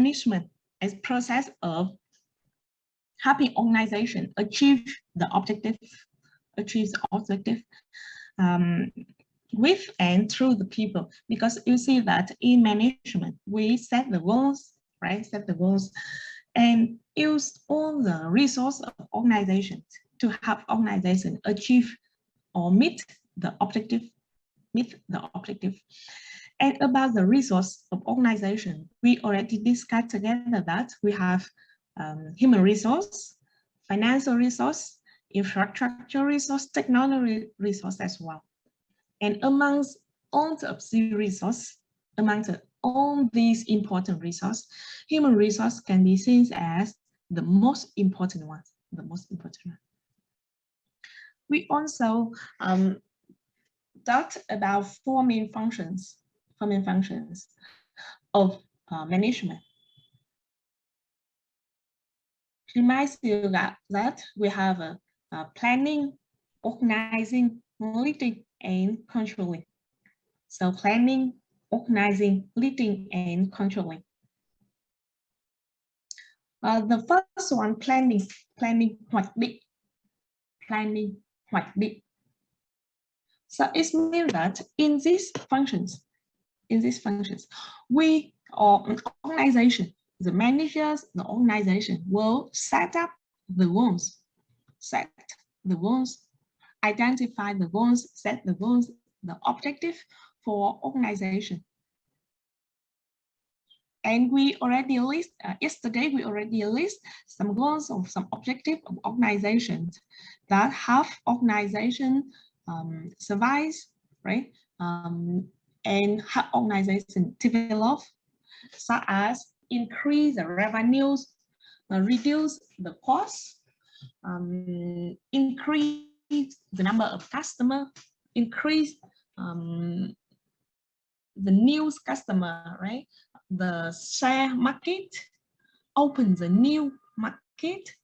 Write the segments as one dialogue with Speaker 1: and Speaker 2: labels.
Speaker 1: management as process of helping organization achieve the objective, with and through the people. Because you see that in management, we set the goals, right? Set the goals and use all the resources of organizations to help organization achieve or meet the objective. And about the resource of organization, we already discussed together that we have human resource, financial resource, infrastructure resource, technology resource as well. And amongst all these important resources, human resource can be seen as the most important one. We also talked about four main functions of management. Reminds you that we have a planning, organizing, leading, and controlling. So planning, organizing, leading, and controlling. The first one, planning hoạch định. So it means that in these functions, we or organization, the managers, the organization will set up the goals, identify the goals, set the goals, the objective for organization. And we already list, yesterday we already list some goals or some objectives of organizations that have organization survive, right? And help organization develop, such as increase the revenues, reduce the costs, increase the number of customers, increase the new customer, right? The share market, open the new market,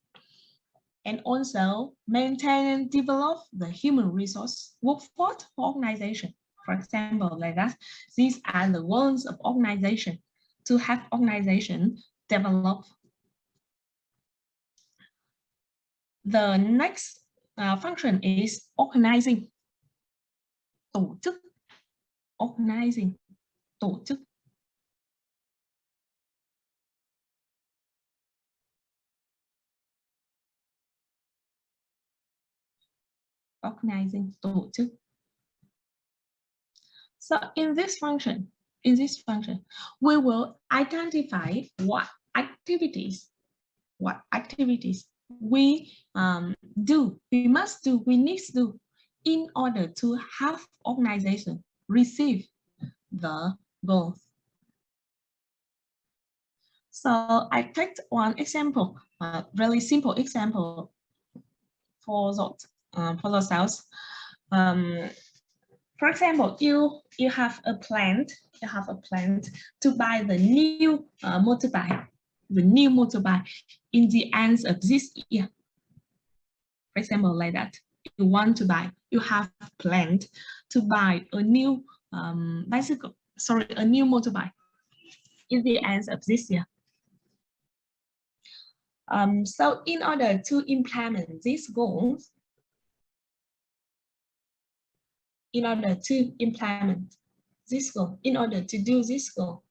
Speaker 1: and also maintain and develop the human resource workforce for organization. For example, like that, these are the goals of organization to have organization develop. The next function is organizing. Tổ chức. Organizing. Tổ chức. Organizing, tổ chức. So in this function, we will identify what activities we must do, we need to do in order to have organization receive the goals. So I picked one example, really simple example for yourselves. For example, you have a plan to buy the new motorbike, in the end of this year. For example, like that, you have planned to buy a new a new motorbike in the end of this year. So in order to implement these goals, in order to do this goal,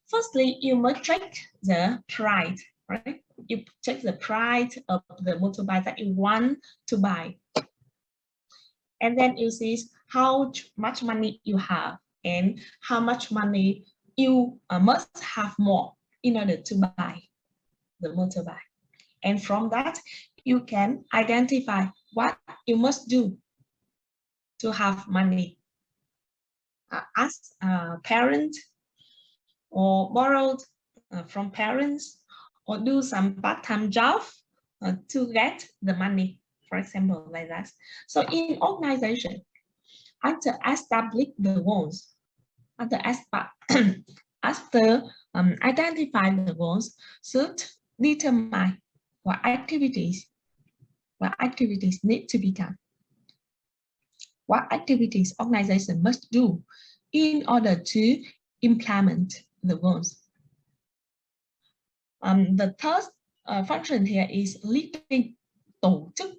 Speaker 1: firstly, you must check the price, right? You check the price of the motorbike that you want to buy. And then you see how much money you have and how much money you must have more in order to buy the motorbike. And from that, you can identify what you must do to have money. Ask parent, or borrowed from parents, or do some part-time job to get the money, for example, like that. So in organization, after establish the goals, after identify the goals, should determine what activities need to be done. What activities organization must do in order to implement the goals. The third function here is leading, tổ chức.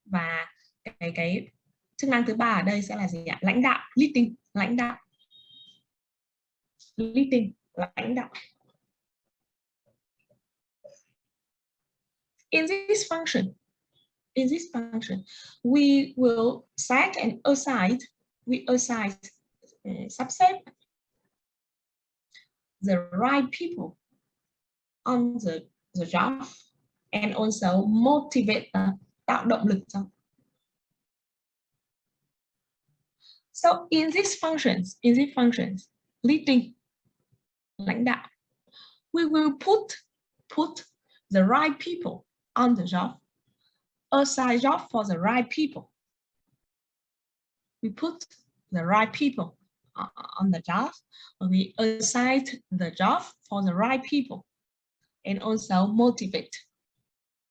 Speaker 1: Và cái chức năng thứ ba ở đây sẽ là gì ạ? Lãnh đạo, leading, lãnh đạo. Leading, lãnh đạo. In this function, we will set and assign, sắp xếp the right people on the job and also motivate, tạo động lực cho. So in these functions, leading, lãnh đạo, we will put the right people on the job, assign job for the right people. We put the right people on the job, we assign the job for the right people, and also motivate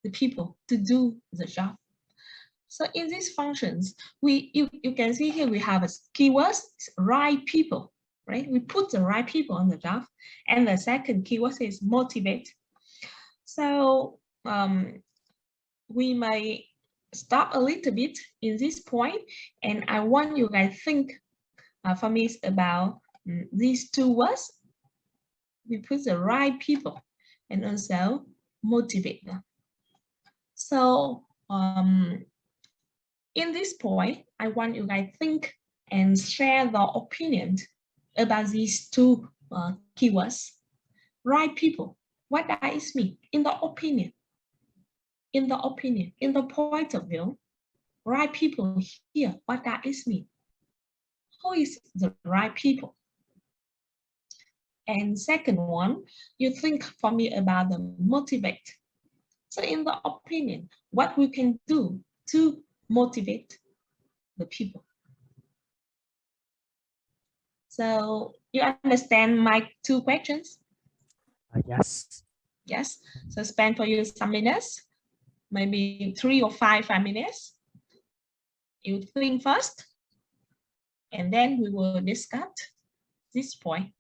Speaker 1: the people to do the job. So in these functions, you can see here we have a keywords, right people, right? We put the right people on the job, and the second keyword is motivate. So we may stop a little bit in this point, and I want you guys think for me about these two words. We put the right people and also motivate them. So in this point, I want you guys think and share the opinion about these two keywords. Right people, what does it mean in the opinion? In the point of view, right people here, what does it mean? Who is the right people? And second one, you think for me about the motivate. So in the opinion, what we can do to motivate the people. So you understand my two questions?
Speaker 2: Yes.
Speaker 1: Yes. So spend for you some minutes, maybe 3 or 5 minutes. You think first, and then we will discuss this point.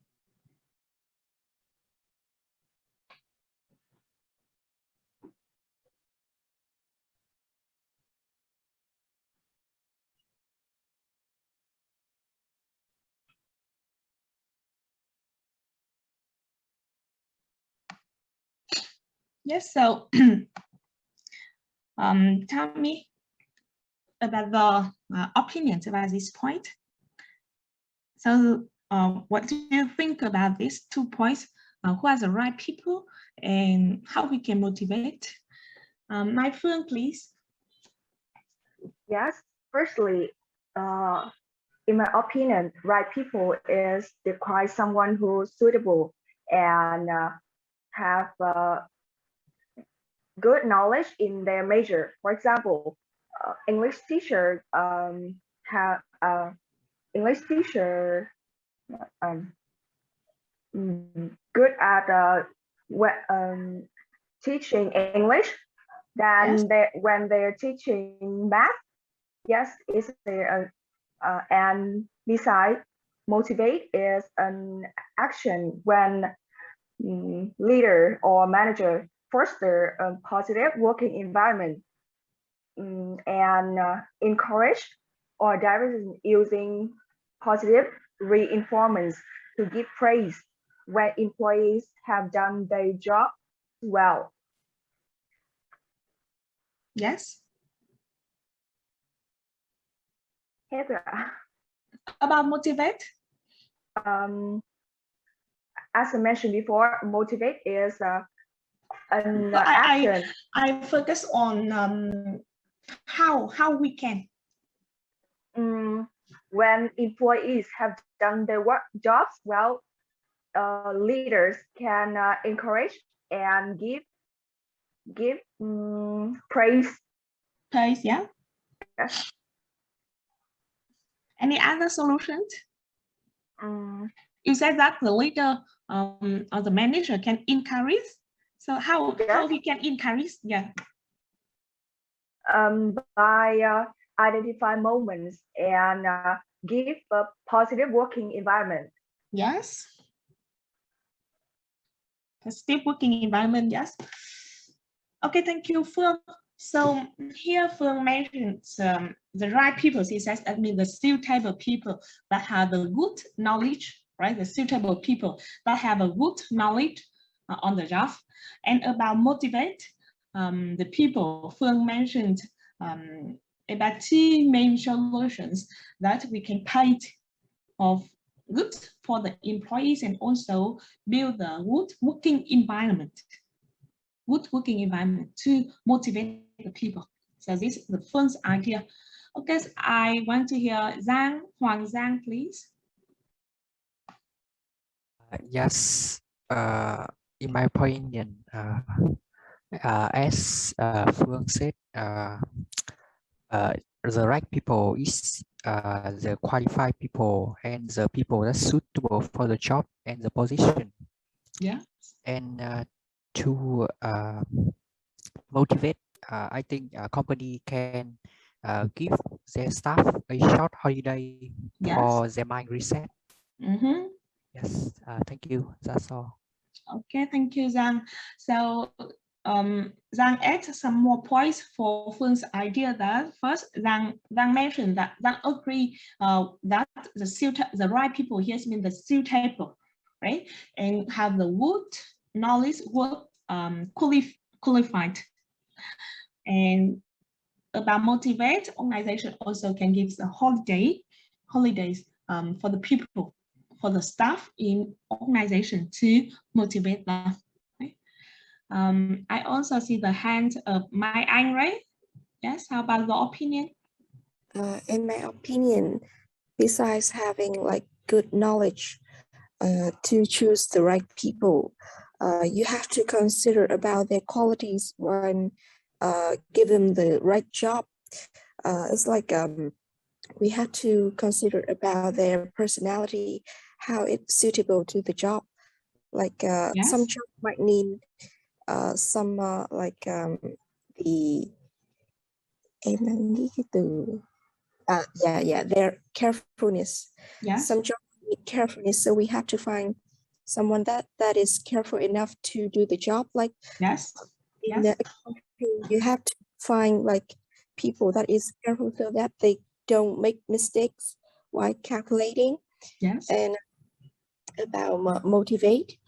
Speaker 1: Yes, so tell me about the opinions about this point. So what do you think about these 2 points? Who are the right people and how we can motivate? Mai Phương, please.
Speaker 3: Yes, firstly, in my opinion, right people is require someone who's suitable and have good knowledge in their major. For example, English teacher have English teacher good at teaching English. Then yes. When they're teaching math, yes, is there and besides, motivate is an action when leader or manager foster a positive working environment and encourage or diversity using positive reinforcements to give praise when employees have done their job well.
Speaker 1: Yes.
Speaker 3: Heather.
Speaker 1: About motivate?
Speaker 3: As I mentioned before, motivate is an action.
Speaker 1: I focus on how we can.
Speaker 3: When employees have done their jobs well, leaders can encourage and give praise.
Speaker 1: Praise, yeah. Yes. Any other solutions? You said that the leader or the manager can encourage. So how we can encourage? Yeah.
Speaker 3: By identify moments and give a positive working environment.
Speaker 1: Yes. Positive working environment, yes. Okay, thank you, Phương. So here Phương mentions the right people. She says that means the suitable people that have the good knowledge, right? The suitable people that have a good knowledge on the job. And about motivate, the people Phương mentioned about two main solutions that we can paint of good for the employees and also build a good working environment. Good working environment to motivate the people. So this is the first idea. Okay, so I want to hear Hoàng Giang, please.
Speaker 2: Yes, in my opinion, as Phương said, the right people is the qualified people and the people that's suitable for the job and the position.
Speaker 1: Yeah.
Speaker 2: And to motivate, I think a company can give their staff a short holiday for their mind reset. Yes, thank you. That's all.
Speaker 1: Okay, thank you, Giang. So Giang add some more points for Phương idea that first, Giang mentioned that Giang agree that the right people here means the suitable, right? And have the good knowledge, work qualified. And about motivate, organization also can give the holidays for the people, for the staff in organization to motivate them. Right? I also see the hand of Mai Anh, right? Yes, how about your opinion?
Speaker 4: In my opinion, besides having like good knowledge to choose the right people, you have to consider about their qualities when give them the right job. It's like we have to consider about their personality, how it's suitable to the job. Like some job might need some like the their carefulness. Some jobs need carefulness, so we have to find someone that is careful enough to do the job. Like in the country, you have to find like people that is careful so that they don't make mistakes while calculating. And about motivate,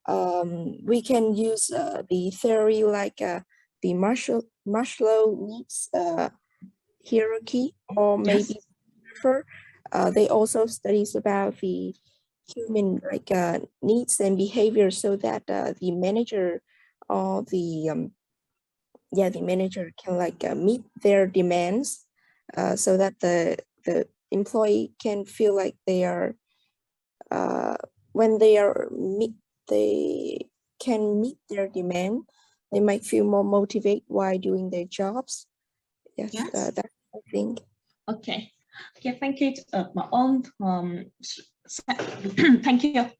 Speaker 4: we can use the theory like the Maslow needs hierarchy, or maybe they also studies about the human like needs and behavior, so that the manager or the manager can like meet their demands, so that the employee can feel like they are when they can meet their demand, they might feel more motivated while doing their jobs. That's I think.
Speaker 1: Okay, thank you. My own thank you.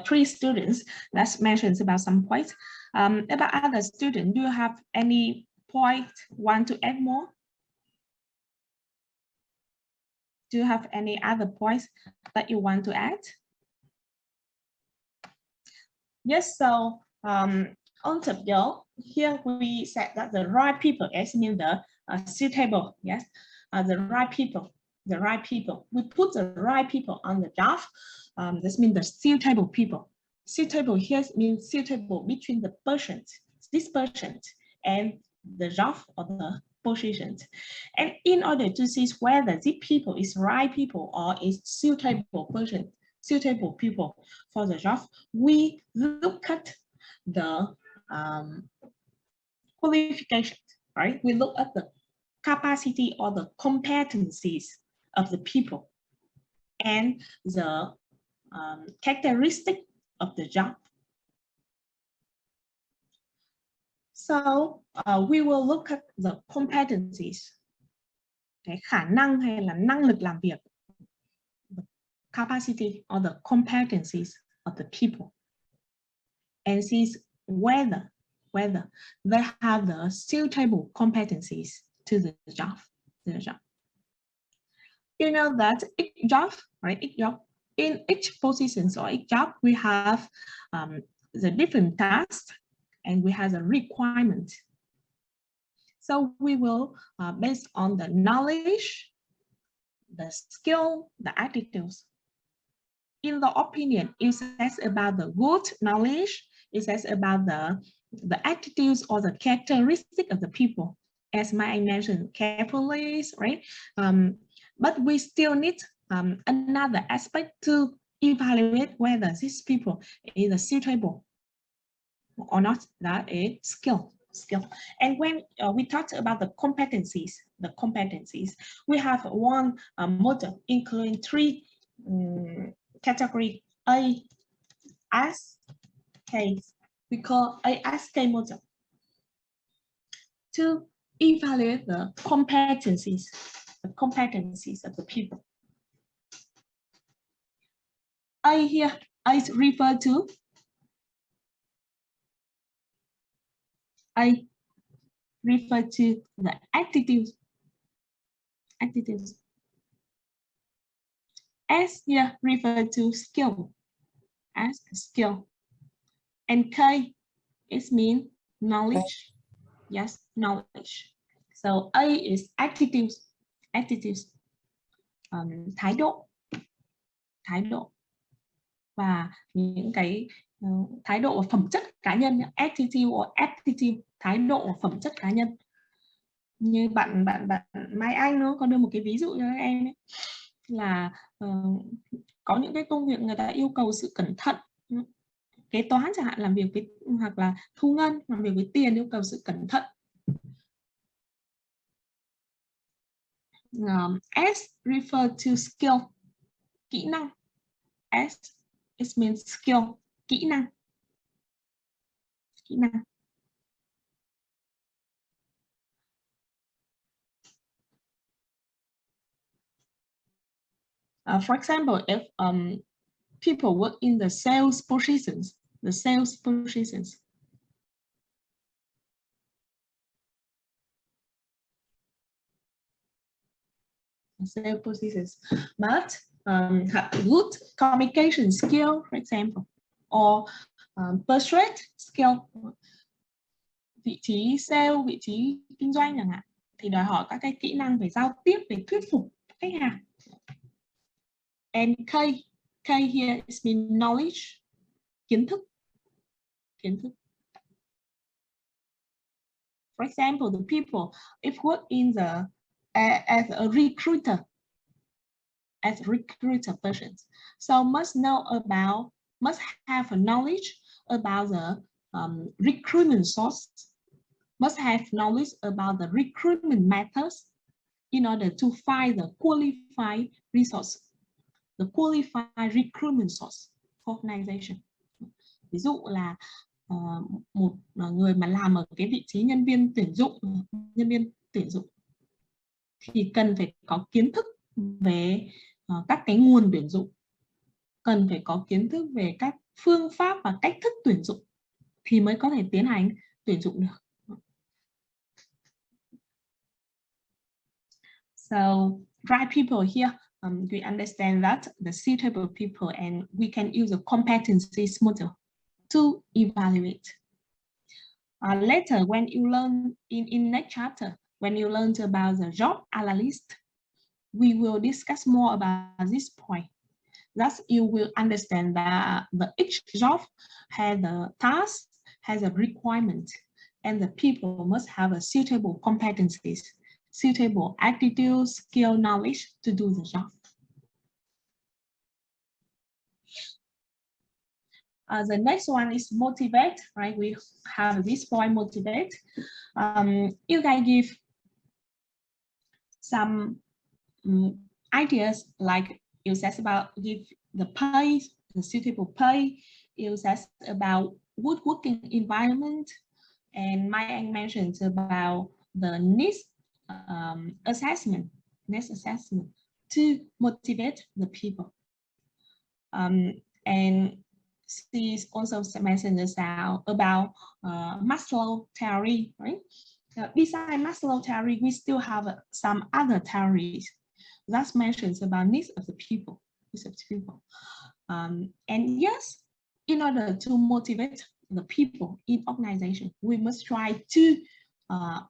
Speaker 1: Three students let's mention about some points. About other students, do you have any point want to add more? Do you have any other points that you want to add? Yes, so on top here we said that the right people is mean the suitable, yes, the right people. We put the right people on the job. This means the suitable people. Suitable here means suitable between the person, this person, and the job or the position. And in order to see whether the people is right people or is suitable person, suitable people for the job, we look at the qualifications, right? We look at the capacity or the competencies of the people and the characteristic of the job. So we will look at the competencies, cái khả năng hay là năng lực làm việc, the capacity or the competencies of the people, and see whether they have the suitable competencies to the job. You know that each job, right? In each position or each job, we have the different tasks, and we have a requirement. So we will, based on the knowledge, the skill, the attitudes. In the opinion, it says about the good knowledge, it says about the attitudes or the characteristic of the people, as I mentioned carefully, right? But we still need another aspect to evaluate whether these people is suitable or not. That is skill. And when we talked about the competencies, we have one model including three category A, S, K. We call ASK model to evaluate the competencies of the people. A here is referred to the attitudes. S here referred to skill, as skill. And K is mean knowledge. Yes, knowledge. So A is attitudes. Thái độ. Và những cái thái độ và phẩm chất cá nhân, attitude or aptitude, thái độ và phẩm chất cá nhân. Như bạn Mai Anh nó có đưa một cái ví dụ cho các em ấy, là có những cái công việc người ta yêu cầu sự cẩn thận, kế toán chẳng hạn, làm việc với, hoặc là thu ngân, làm việc với tiền yêu cầu sự cẩn thận. S refer to skill, kỹ năng. S it means skill, kỹ năng. For example, if people work in the sales positions, but have good communication skill, for example, or persuade skill, vị trí sale, vị trí kinh doanh chẳng hạn, thì đòi hỏi các cái kỹ năng về giao tiếp, về thuyết phục khách hàng. And K here is mean knowledge, kiến thức. For example, the people if work in the as a recruiter persons, so must have a knowledge about the recruitment source, must have knowledge about the recruitment methods in order to find the qualified resource, the qualified recruitment source for organization. Ví dụ là một người mà làm ở cái vị trí nhân viên tuyển dụng thì cần phải có kiến thức về các cái nguồn tuyển dụng, cần phải có kiến thức về các phương pháp và cách thức tuyển dụng thì mới có thể tiến hành tuyển dụng được. So right people here, we understand that the suitable people, and we can use a competencies model to evaluate. Later, when you learn in next chapter, when you learn about the job analyst, we will discuss more about this point. Thus, you will understand that each job has a task, has a requirement, and the people must have a suitable competencies, suitable attitudes, skill, knowledge to do the job. The next one is motivate, right? We have this point, motivate. You guys give some ideas, like you said about give the pay, the suitable pay. You said about good working environment, and Maya mentioned about the needs assessment to motivate the people. And she also mentioned about Maslow theory, right? Besides Maslow theory, we still have some other theories that mentions about needs of the people. And yes, in order to motivate the people in organization. We must try to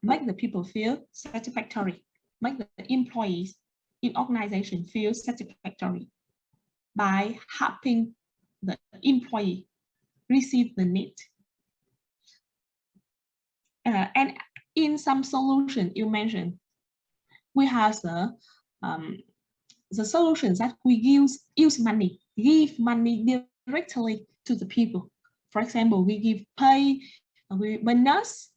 Speaker 1: make the people feel satisfactory, make the employees in organization feel satisfactory by helping the employee receive the need. And in some solution you mentioned, we have the solutions that we use money, give money directly to the people. For example, we give pay, we bonus,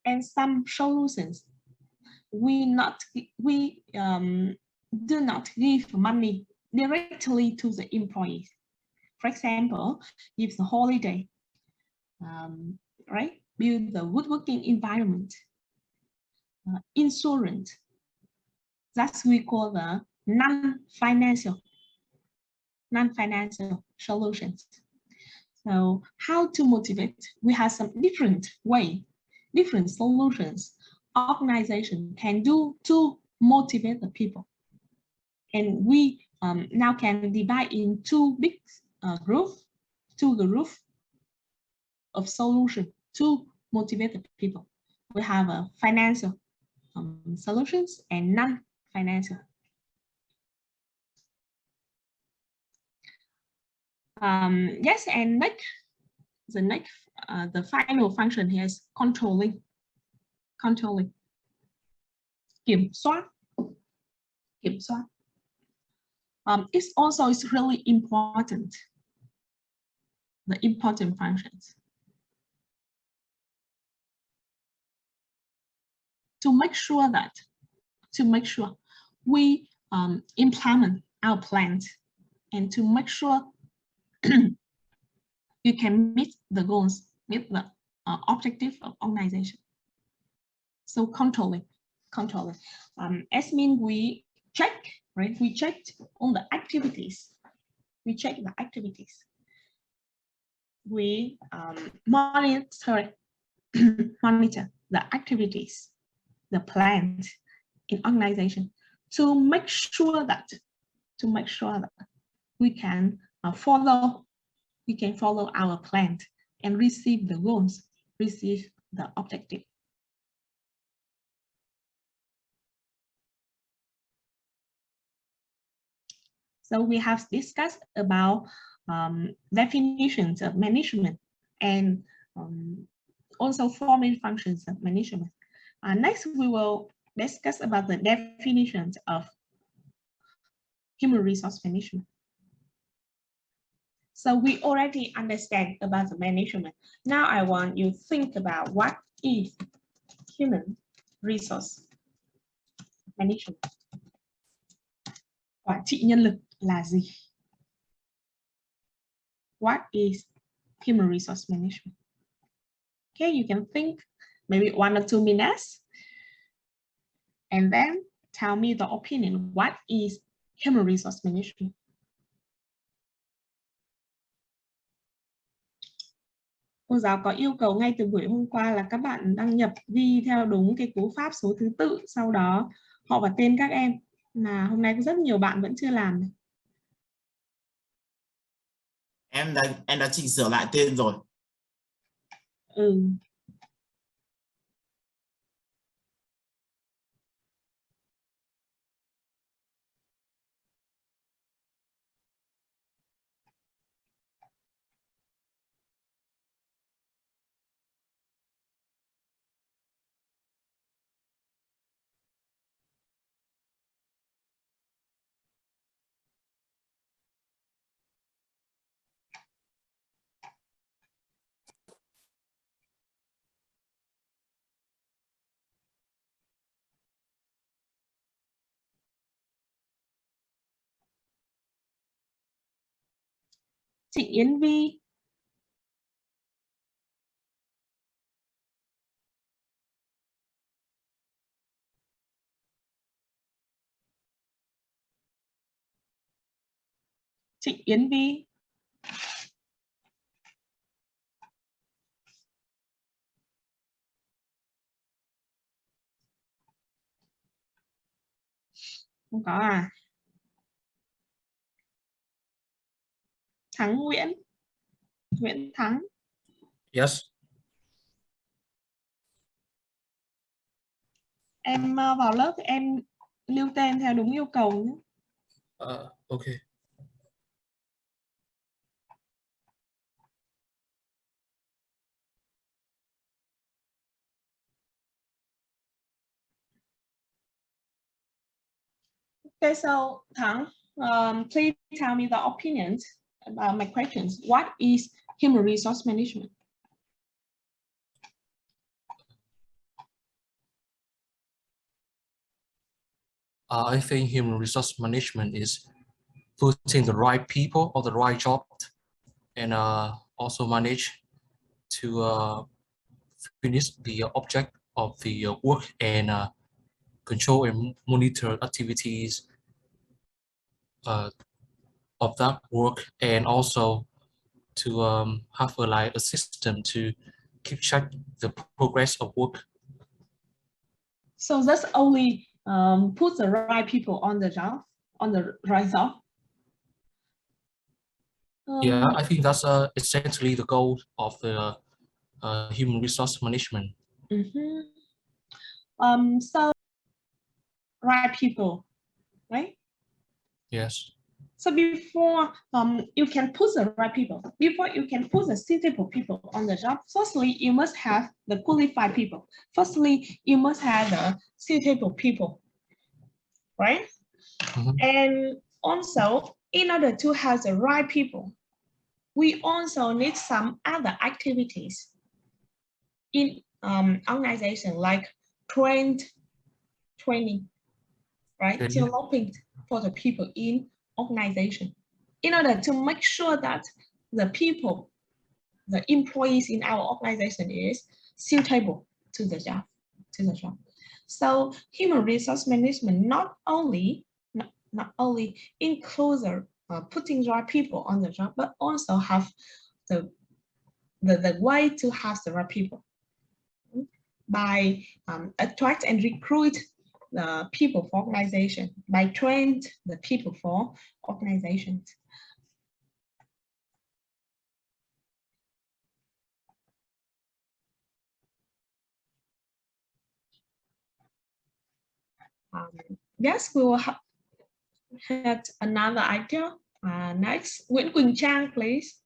Speaker 1: and some solutions we do not give money directly to the employees. For example, give the holiday, right? Build the woodworking environment, insurance. That's we call the non-financial solutions. So how to motivate? We have some different solutions organization can do to motivate the people. And we now can divide in two big groups of solution to motivate the people. We have a financial solutions and non-financial. Yes, and the final function here is controlling. Kiểm soát. It's also really important. The important functions. To make sure we implement our plans, and to make sure you can meet the goals, meet the objective of organization. So controlling. As mean we check, right? We checked on the activities. We check the activities. We monitor the activities, the plans in organization to make sure that we can follow our plan and receive the goals, receive the objective. So we have discussed about definitions of management and also four main functions of management. Next, we will discuss about the definitions of human resource management. So we already understand about the management. Now I want you to think about what is human resource management. Quản trị nhân lực là gì? What is human resource management? Okay, you can think maybe 1 or 2 minutes and then tell me the opinion. What is human resource management? Cô giáo có yêu cầu ngay từ buổi hôm qua là các bạn đăng nhập ghi theo đúng cái cú pháp số thứ tự, sau đó họ và tên các em. Là hôm nay có rất nhiều bạn vẫn chưa làm.
Speaker 5: Em đã chỉnh sửa lại tên rồi. Chị Yến Vi. Chị Yến Vi. Không có à? Thắng Nguyễn. Nguyễn Thắng.
Speaker 6: Yes.
Speaker 5: Em vào lớp em lưu tên theo đúng yêu cầu nhé.
Speaker 6: Okay.
Speaker 5: Okay, so Thắng, please tell me the opinions about my questions. What is human resource management?
Speaker 6: I think human resource management is putting the right people or the right job, and also manage to finish the object of the work, and control and monitor activities of that work, and also to have a system to keep track the progress of work.
Speaker 5: So that's only put the right people on the job, on the right job.
Speaker 6: Yeah, I think that's essentially the goal of the human resource management.
Speaker 5: So right people, right?
Speaker 6: Yes.
Speaker 5: So before you can put the right people, before you can put the suitable people on the job, firstly, you must have the qualified people. Firstly, you must have the suitable people, right? And also, in order to have the right people, we also need some other activities in organization, like training, right? Developing for the people in organization, in order to make sure that the people, the employees in our organization is suitable to the job. So human resource management not only includes putting the right people on the job, but also have the way to have the right people by attract and recruit the people for organization, by train the people for organizations. Yes, we will have another idea. Next, Nguyễn Quỳnh Trang, please.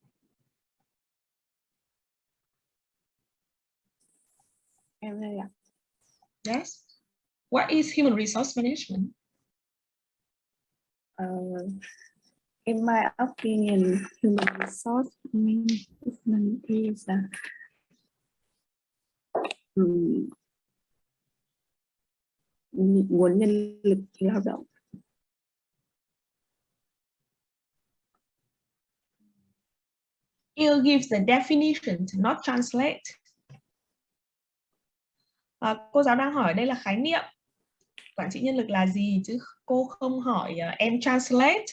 Speaker 5: Yes. What is human resource management?
Speaker 7: In my opinion, human resource management is nguồn nhân lực lao động.
Speaker 5: You give the definition, not translate. Cô giáo đang hỏi đây là khái niệm quản trị nhân lực là gì, chứ cô không hỏi em translate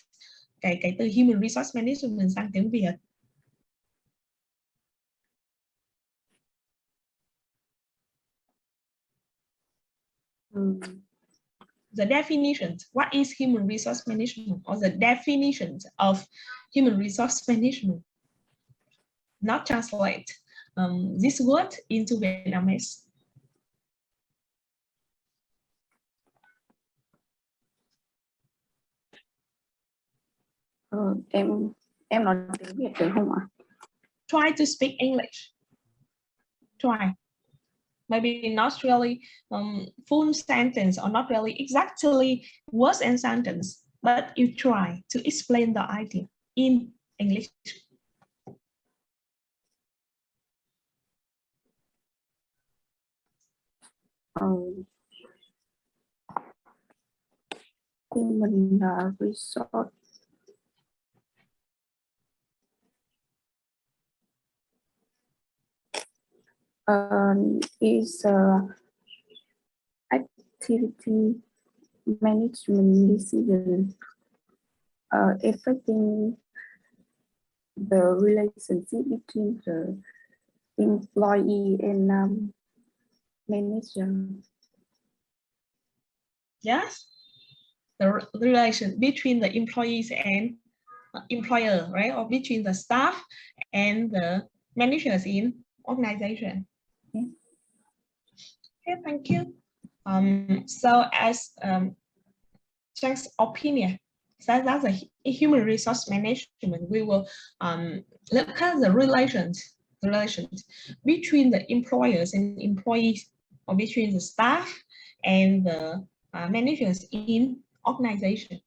Speaker 5: cái từ human resource management sang tiếng Việt. The definitions, what is human resource management, or the definitions of human resource management, not translate this word into Vietnamese.
Speaker 7: Em nói tiếng Việt được không ạ?
Speaker 5: Try to speak English. Try. Maybe not really full sentence, or not really exactly words and sentence, but you try to explain the idea in English.
Speaker 7: Human resource is activity management decision affecting the relationship between the employee and manager.
Speaker 5: Yes, the relation between the employees and employer, right? Or between the staff and the managers in
Speaker 1: organization.
Speaker 7: Yeah.
Speaker 1: Okay, thank you. So as Chang's opinion, so that's a human resource management. We will look at the relations between the employers and employees, or between the staff and the managers in organization.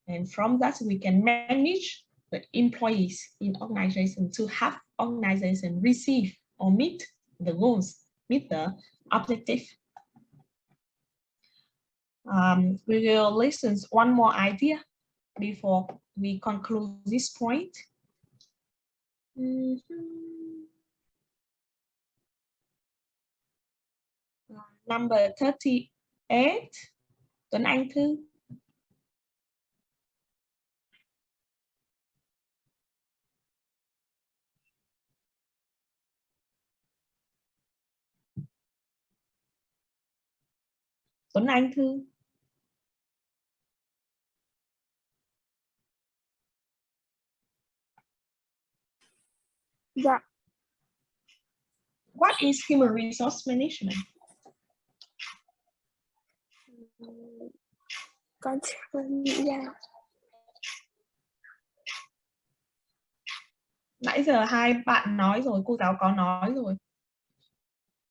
Speaker 1: And from that, we can manage the employees in organization to have organization receive or meet the goals, meet the objective. We will listen to one more idea before we conclude this point. Number 38, Tuấn Anh Thư. Tuấn Anh Thư.
Speaker 3: Yeah.
Speaker 1: What is human resource management?
Speaker 3: Con chưa nghĩ ra.
Speaker 1: Nãy giờ hai bạn nói rồi, cô giáo có nói rồi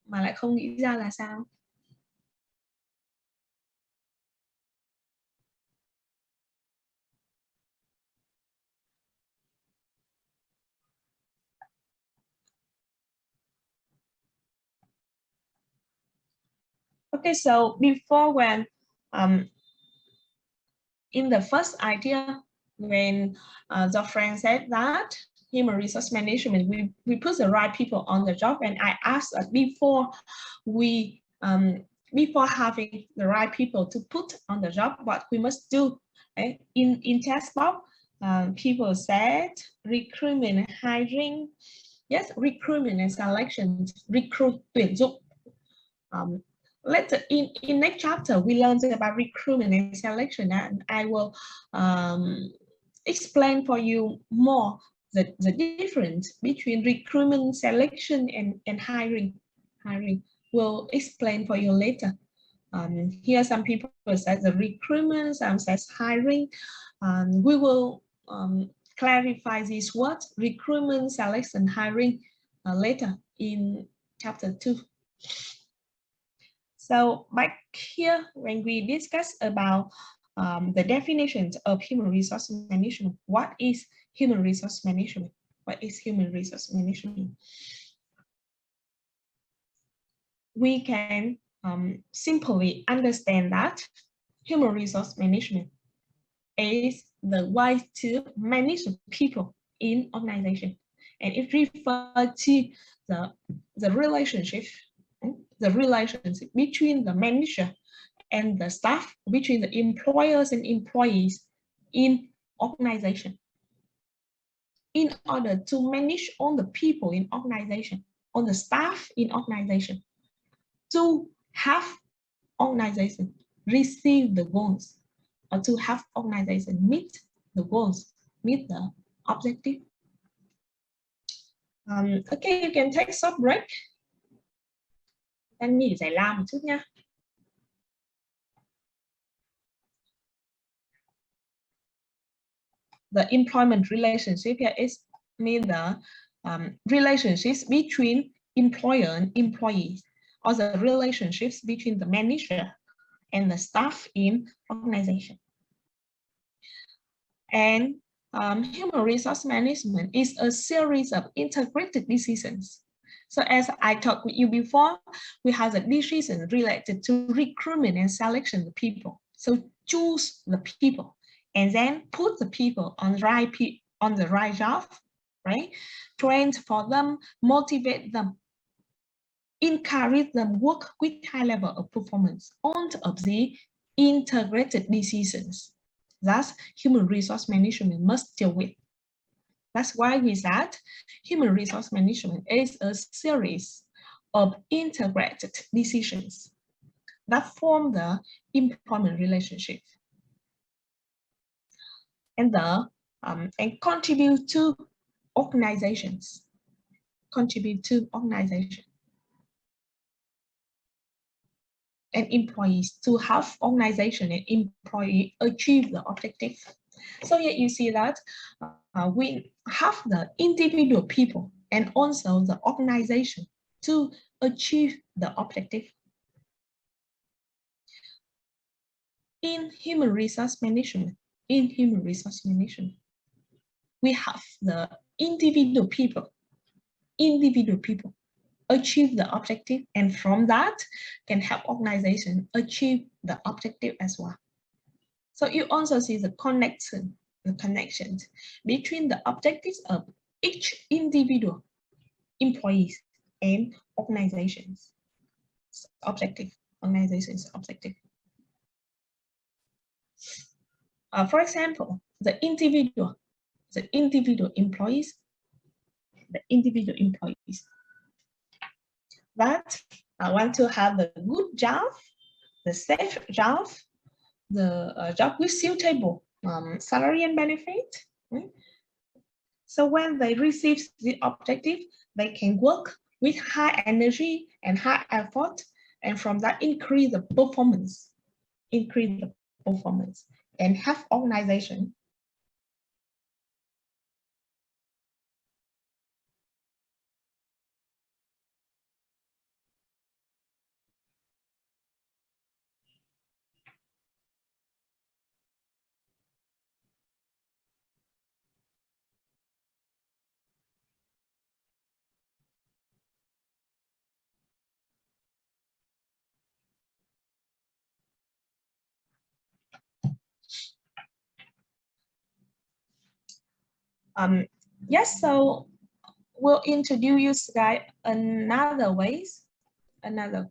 Speaker 1: mà lại không nghĩ ra là sao? Okay, so before, when in the first idea, when the friend said that human resource management, we put the right people on the job, and I asked before before having the right people to put on the job, what we must do. In test box, people said recruitment and hiring. Yes, recruitment and selection, recruit, tuyển dụng. Later in next chapter, we learned about recruitment and selection, and I will explain for you more the difference between recruitment, selection, and hiring. Will explain for you later. Here some people said the recruitment, some says hiring. We will clarify these words, recruitment, selection, hiring, later in chapter 2. So back here, when we discuss about the definitions of human resource management, what is human resource management? What is human resource management? We can simply understand that human resource management is the way to manage people in organization, and it refers to the relationship between the manager and the staff, between the employers and employees in organization, in order to manage all the people in organization, all the staff in organization, to have organization receive the goals, or to have organization meet the goals, meet the objective. Okay, you can take a short break. Anh nghỉ giải lao một chút nha. The employment relationship here is mean the relationships between employer and employees, or the relationships between the manager and the staff in organization. And human resource management is a series of integrated decisions. So as I talked with you before, we have the decision related to recruitment and selection of the people. So choose the people and then put the people on the right job, right? Train for them, motivate them, encourage them, work with high level of performance on of the integrated decisions. Thus, human resource management must deal with. That's why we said human resource management is a series of integrated decisions that form the employment relationship and contribute to organizations contribute to organization and employees to help organization and employee achieve the objective. So here you see that we have the individual people and also the organization to achieve the objective. In human resource management, we have the individual people achieve the objective, and from that can help organization achieve the objective as well. So you also see the connections between the objectives of each individual employees and organizations objective. For example, the individual employees that want to have a good job, the safe job, the job with suitable salary and benefit. Right? So when they receive the objective, they can work with high energy and high effort, and from that increase the performance, and have organization yes, so we'll introduce you guys another ways that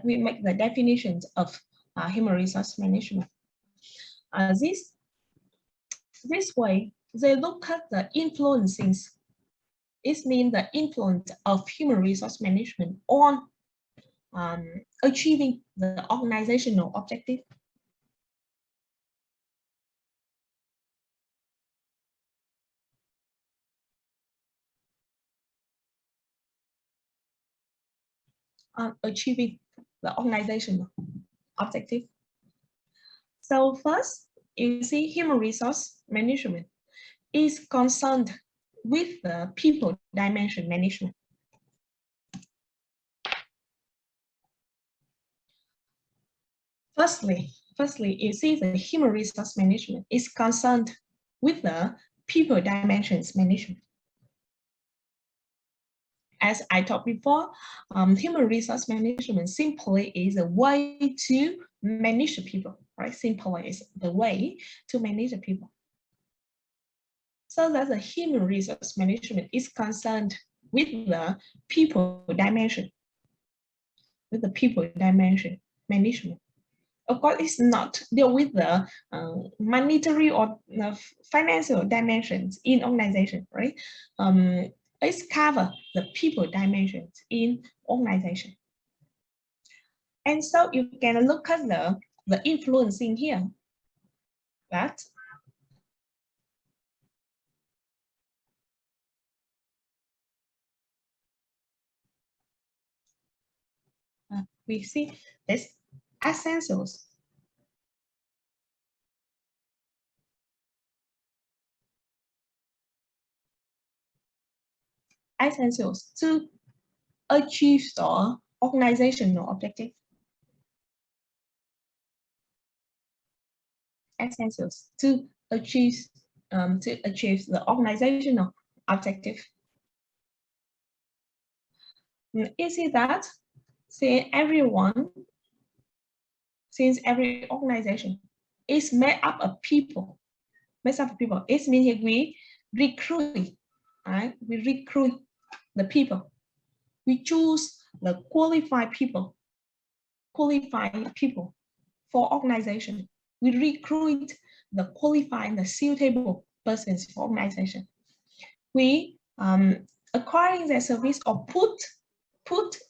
Speaker 1: we make the definitions of human resource management. This way, they look at the influences. It means the influence of human resource management on achieving the organizational objective. Achieving the organizational objective. So first, you see human resource management is concerned with the people dimension management. Firstly, you see the human resource management is concerned with the people dimensions management. As I talked before, human resource management simply is a way to manage the people, right? Simply is the way to manage the people. So that the human resource management is concerned with the people dimension, management. Of course, it's not deal with the monetary or financial dimensions in organization, right? It's cover the people dimensions in organization. And so you can look at the influence in here. That we see this essentials. Essentials to achieve the organizational objective. Essentials to achieve the organizational objective. You see that since every organization is made up of people, it means we recruit, right? We recruit the people. We choose the qualified people for organization. We recruit the qualified and the suitable persons for organization. We acquiring their service or put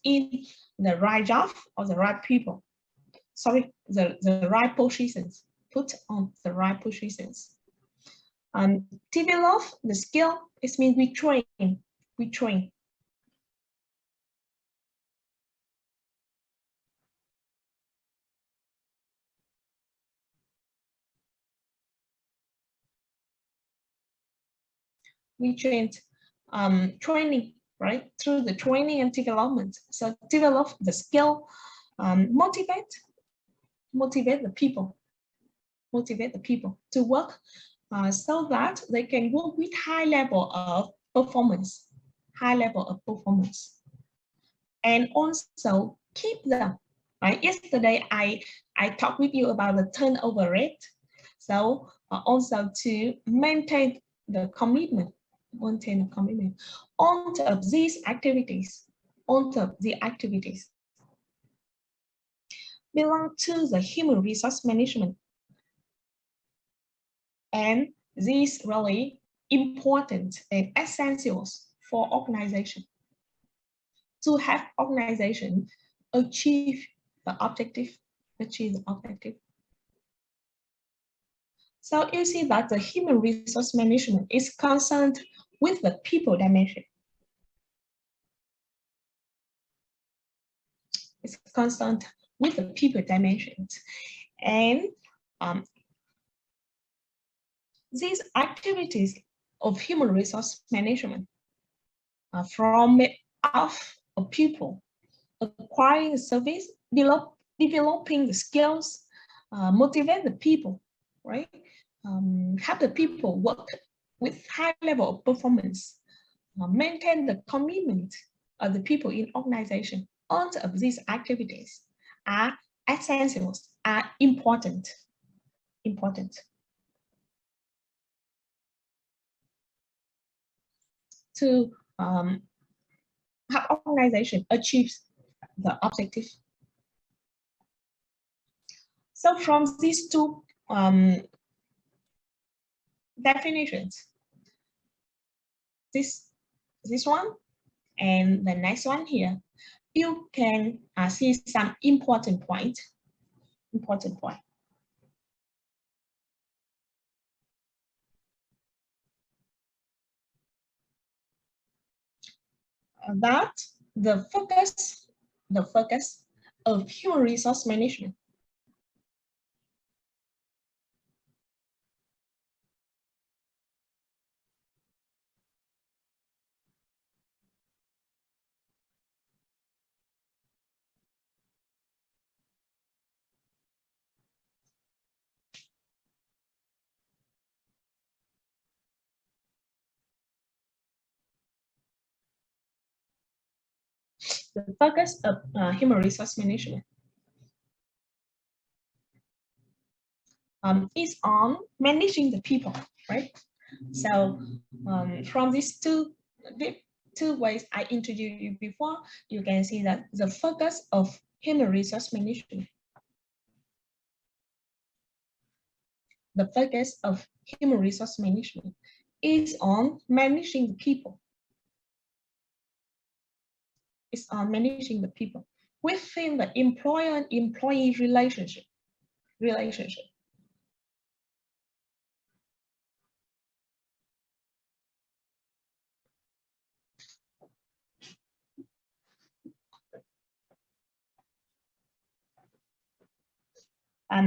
Speaker 1: in the right job or the right people. Sorry, the right positions. Put on the right positions. Develop the skill, it means we train. We train. We trained training, right? Through the training and development. So develop the skill, motivate the people to work so that they can work with high level of performance, and also keep them. Right? Yesterday, I talked with you about the turnover rate. So also to maintain the commitment, on top of these activities, belong to the human resource management. And these really important and essentials for organization. To have organization achieve the objective. So you see that the human resource management is concerned with the people dimension. It's concerned with the people dimensions. And these activities of human resource management are from of people acquiring the service, developing the skills, motivate the people, right? Have the people work with high level of performance, maintain the commitment of the people in organization. All of these activities are essentials, are important. To have organization achieve the objective. So from these two definitions, this one and the next one here, you can see some important point. That the focus of human resource management the focus of human resource management is on managing the people, right? So from these two ways I introduced you before, you can see that the focus of human resource management, is on managing the people. It's on managing the people within the employer and employee relationship.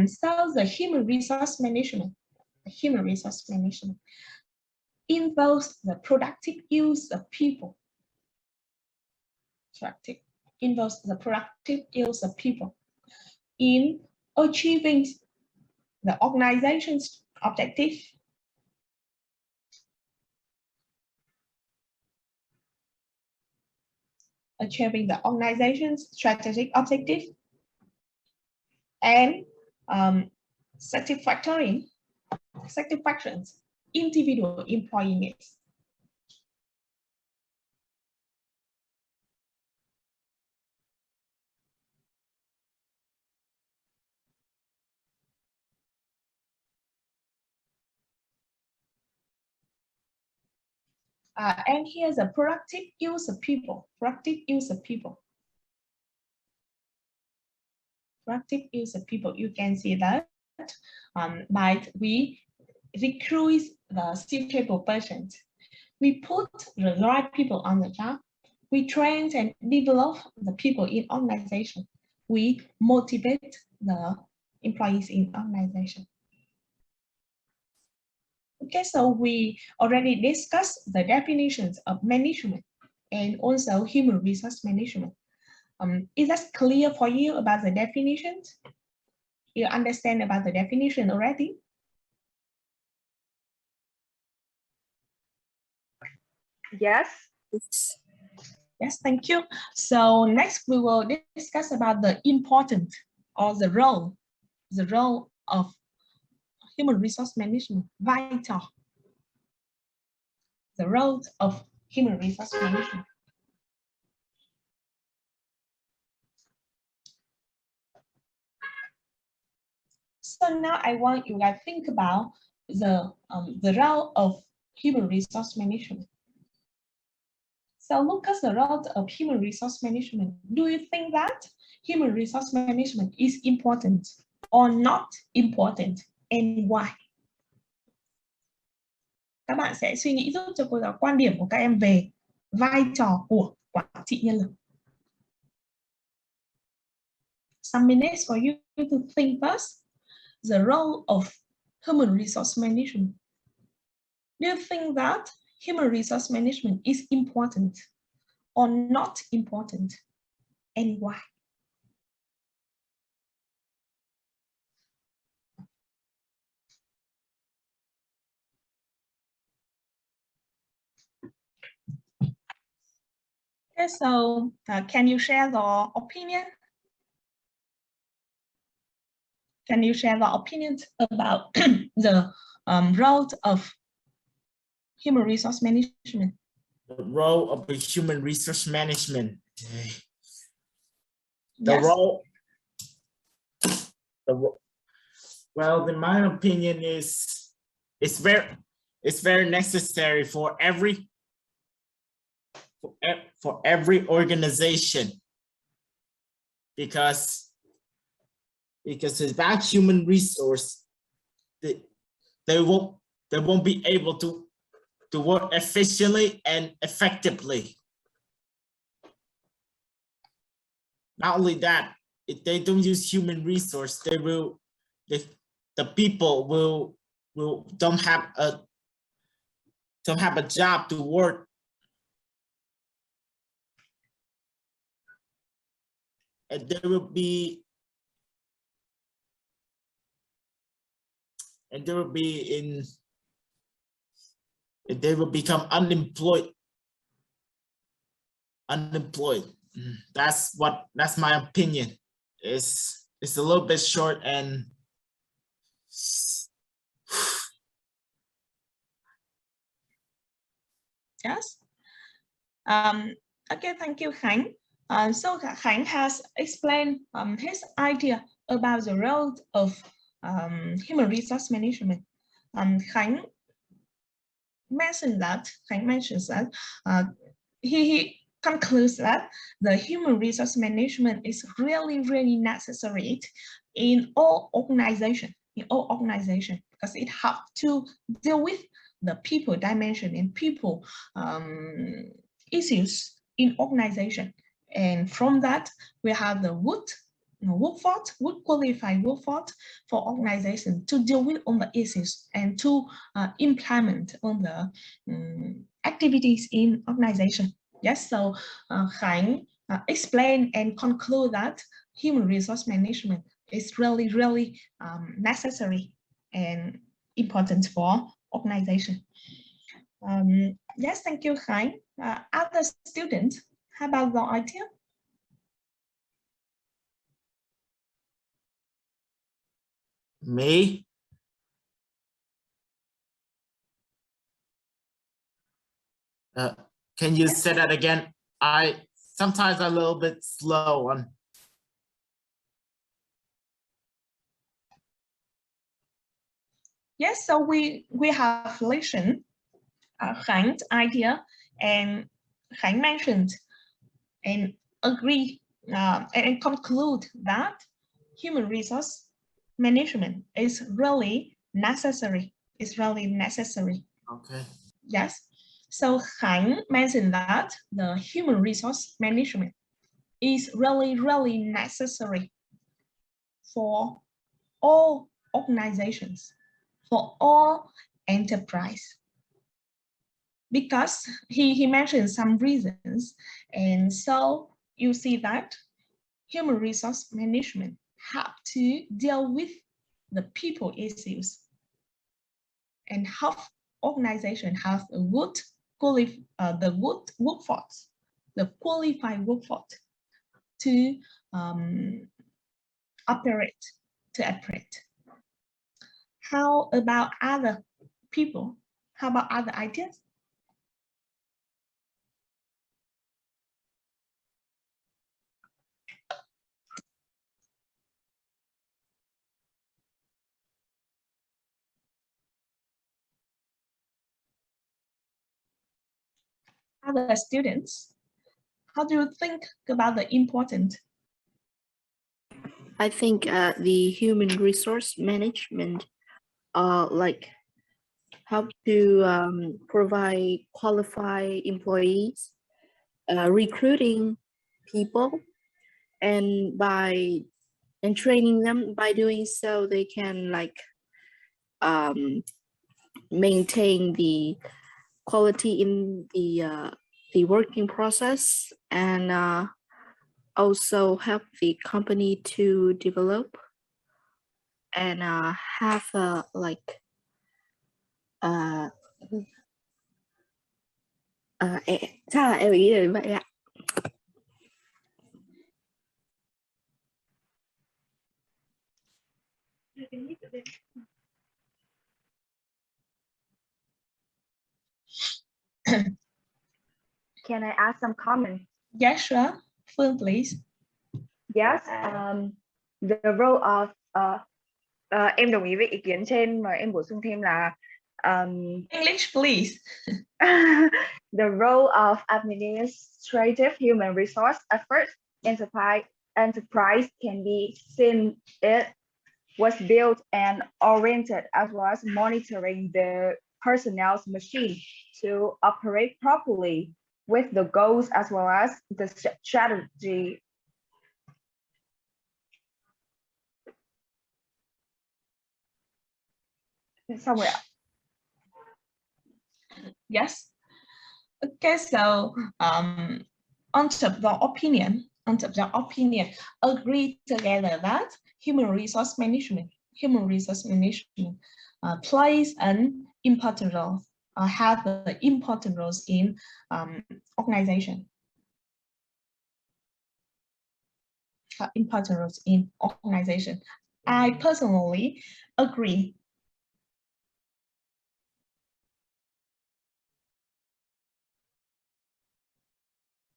Speaker 1: So the human resource management involves the productive use of people. In achieving the organization's objective, strategic objective, and satisfactory individual employee needs. And here's a productive use of people. You can see that we recruit the suitable persons. We put the right people on the job. We train and develop the people in organization. We motivate the employees in organization. Okay, so we already discussed the definitions of management and also human resource management. Is that clear for you about the definitions? You understand about the definition already?
Speaker 3: Yes.
Speaker 1: Yes, thank you. So next we will discuss about the important or the role of human resource management, vital. The role of human resource management. So now I want you guys to think about the role of human resource management. So look at the role of human resource management. Do you think that human resource management is important or not important, and why? Các bạn sẽ suy nghĩ giúp cho cô giáo quan điểm của các em về vai trò của quản trị nhân lực. Some minutes for you to think first. The role of human resource management. Do you think that human resource management is important or not important, and why? Okay, so can you share your opinion? Can you share your opinions about the role of human resource management?
Speaker 8: The role of the human resource management. Well, in my opinion, it's very necessary for every organization, because without human resource, they won't be able to work efficiently and effectively. Not only that, if they don't use human resource, the people will don't have a job to work. And they will become unemployed. That's my opinion. It's a little bit short and
Speaker 1: yes. Okay, thank you, Khánh. So Khánh has explained his idea about the role of human resource management. Khánh mentions that he concludes that the human resource management is really necessary in all organizations, because it helps to deal with the people dimension and people issues in organization. And from that, we have the qualified workforce for organization to deal with on the issues and to implement on the activities in organization. Yes, so Khánh explain and conclude that human resource management is really necessary and important for organization. Yes, thank you, Khánh. Other students, how about your idea?
Speaker 8: Me? Can you say that again? Sometimes I'm a little bit slow on.
Speaker 1: Yes, so we have listened Khánh idea, and Khánh mentioned and agree and conclude that human resource management is really necessary is really necessary.
Speaker 8: Okay.
Speaker 1: Yes. So Khánh mentioned that the human resource management is really necessary for all organizations, for all enterprise. Because he mentioned some reasons, and so you see that human resource management have to deal with the people issues and help organization have a good workforce, the qualified workforce to operate. How about other people? How about other ideas? Other students, how do you think about the important?
Speaker 9: I think the human resource management like help to provide qualified employees, recruiting people, and training them. By doing so, they can like maintain the quality in the working process, and also help the company to develop and have like chắc là em nghĩ là vậy ạ.
Speaker 3: Can I add some comments?
Speaker 1: Yes, sure. Phương, please.
Speaker 3: Yes, the role of em đồng ý với ý kiến trên, mà em bổ sung thêm là
Speaker 1: English, please.
Speaker 3: The role of administrative human resource efforts enterprise can be seen it was built and oriented as well as monitoring the personnel's machine to operate properly with the goals as well as the strategy. Somewhere.
Speaker 1: Yes. Okay, so on top of the opinion, agree together that human resource management plays an important role, have the important roles in organization. Important roles in organization. I personally agree.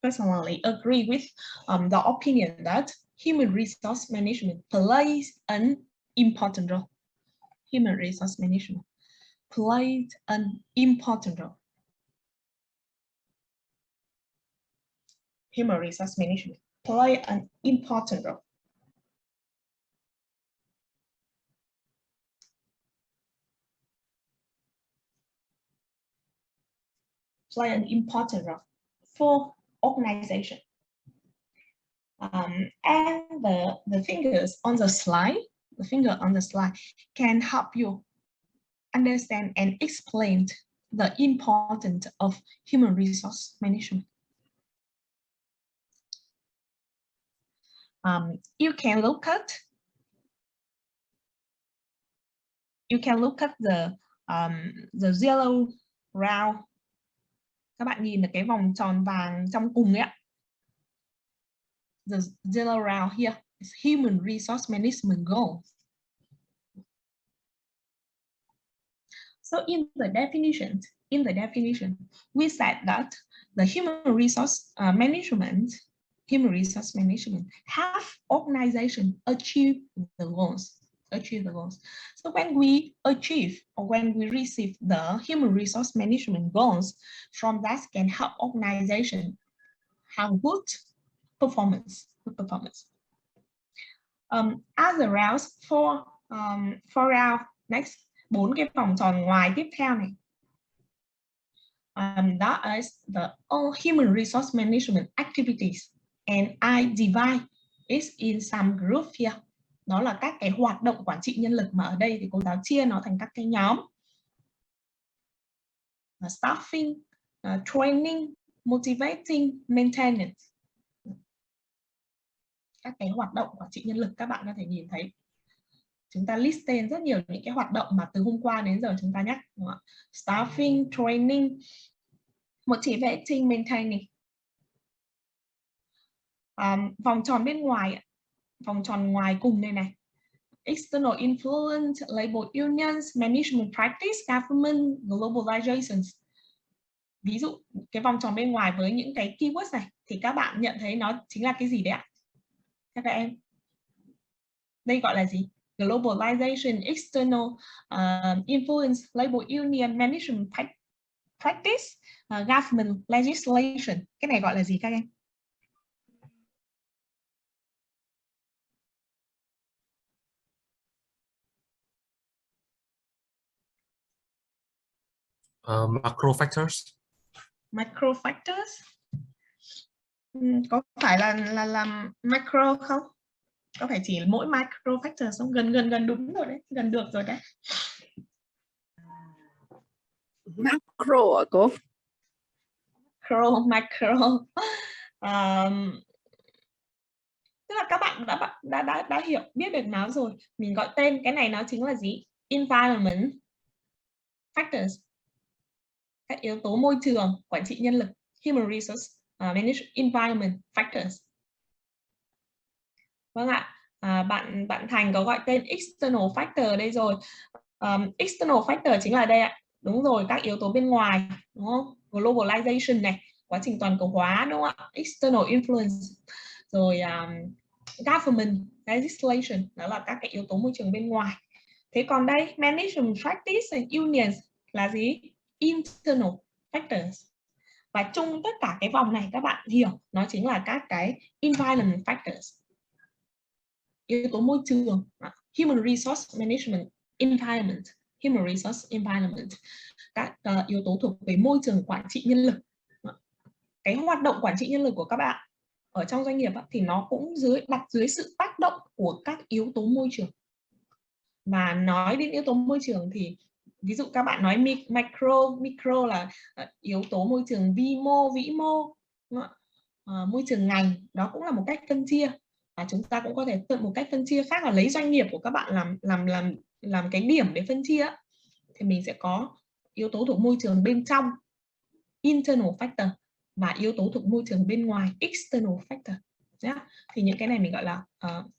Speaker 1: Personally agree with the opinion that human resource management plays an important role. Human resource management plays an important role. Human resource management play an important role. Play an important role for organization. And the fingers on the slide, can help you understand and explain the importance of human resource management. You can look at the yellow round. Các bạn nhìn được cái vòng tròn vàng trong cùng ấy ạ. The yellow round here is human resource management goals. So in the definition, we said that the human resource management have organization achieve the goals. So when we achieve or when we receive the human resource management goals, from that can help organization have good performance. As a route for our next
Speaker 5: 4 cái vòng tròn ngoài tiếp theo này. That is the human resource management activities, and I divide it in some group here. Đó là các cái hoạt động quản trị nhân lực, mà ở đây thì cô giáo chia nó thành các cái nhóm. Staffing, training, motivating, maintenance. Các cái hoạt động quản trị nhân lực các bạn có thể nhìn thấy. Chúng ta list tên rất nhiều những cái hoạt động mà từ hôm qua đến giờ chúng ta nhắc. Staffing, training, motivating, maintaining. Vòng tròn bên ngoài, vòng tròn ngoài cùng đây này. External influence, labor unions, management practice, government, globalization. Ví dụ cái vòng tròn bên ngoài với những cái keywords này thì các bạn nhận thấy nó chính là cái gì đấy ạ? Các em. Đây gọi là gì? Globalization, external influence, labor union, management practice, government legislation. Cái này gọi là gì các em?
Speaker 6: Macro factors.
Speaker 5: Macro factors. Có phải là macro không? Có phải chỉ mỗi micro factor không? Gần đúng rồi đấy, gần được rồi đấy.
Speaker 9: Macro à cô?
Speaker 5: Macro. Tức là các bạn đã hiểu, biết được nó rồi. Mình gọi tên cái này nó chính là gì? Environment factors. Các yếu tố môi trường, quản trị nhân lực, human resource management, environment factors. Vâng ạ. Bạn Thành có gọi tên external factor ở đây rồi. External factor chính là đây ạ. Đúng rồi, các yếu tố bên ngoài, đúng không? Globalization này, quá trình toàn cầu hóa, đúng không ạ? External influence, rồi government legislation, đó là các cái yếu tố môi trường bên ngoài. Thế còn đây, management practice and unions là gì? Internal factors. Và chung tất cả cái vòng này các bạn hiểu, nó chính là các cái environment factors. Yếu tố môi trường, human resource management, environment, human resource environment, các yếu tố thuộc về môi trường quản trị nhân lực. Cái hoạt động quản trị nhân lực của các bạn ở trong doanh nghiệp thì nó cũng đặt dưới sự tác động của các yếu tố môi trường. Và nói đến yếu tố môi trường thì ví dụ các bạn nói micro là yếu tố môi trường vi mô, vĩ mô, môi trường ngành, đó cũng là một cách phân chia. Và chúng ta cũng có thể tự một cách phân chia khác là lấy doanh nghiệp của các bạn làm cái điểm để phân chia. Thì mình sẽ có yếu tố thuộc môi trường bên trong, internal factor, và yếu tố thuộc môi trường bên ngoài, external factor. Thì những cái này mình gọi là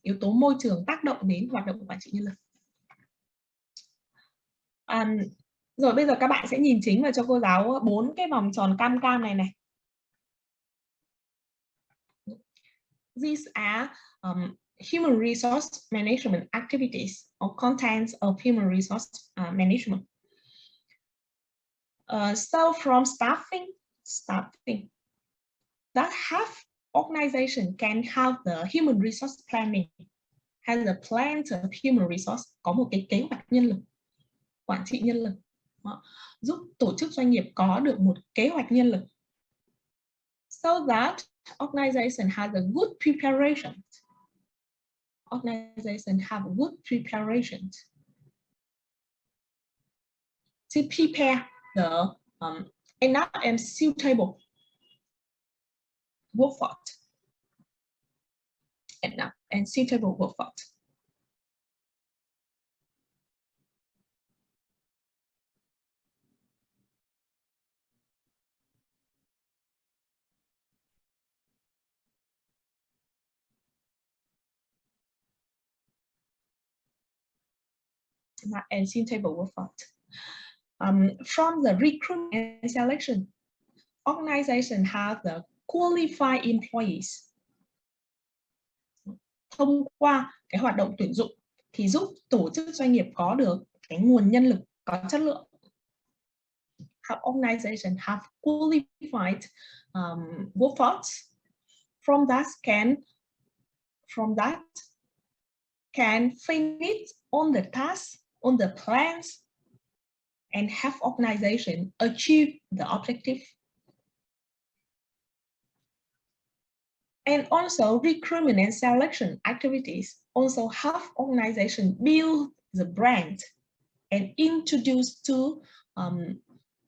Speaker 5: yếu tố môi trường tác động đến hoạt động của quản trị nhân lực. Rồi bây giờ các bạn sẽ nhìn chính vào cho cô giáo 4 cái vòng tròn cam này này. These are human resource management activities or contents of human resource management. So from staffing that have organization can have the human resource planning, has a plan of human resource, có một cái kế hoạch nhân lực, quản trị nhân lực, giúp tổ chức doanh nghiệp có được một kế hoạch nhân lực. So that organization has a good preparation. Organization have a good preparation to prepare the enough and suitable workforce. Enough and suitable workforce. And suitable workforce. From the recruitment and selection, organization have the qualified employees. Thông qua cái hoạt động tuyển dụng thì giúp tổ chức doanh nghiệp có được cái nguồn nhân lực có chất lượng. Organization have qualified workforce. From that can finish on the task, on the plans
Speaker 1: and help organization achieve the objective. And also recruitment and selection activities also help organization build the brand and introduce to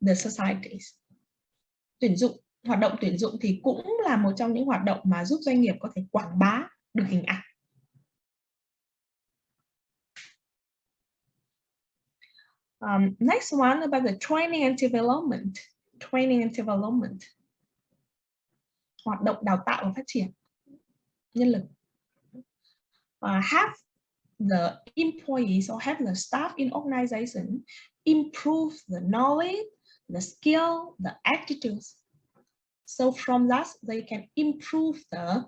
Speaker 1: the societies. Hoạt động tuyển dụng thì cũng là một trong những hoạt động mà giúp doanh nghiệp có thể quảng bá được hình ảnh. Next one about the training and development. Training and development. Hoạt động đào tạo và phát triển nhân lực. Have the employees or have the staff in organization improve the knowledge, the skill, the attitudes. So from that, they can improve the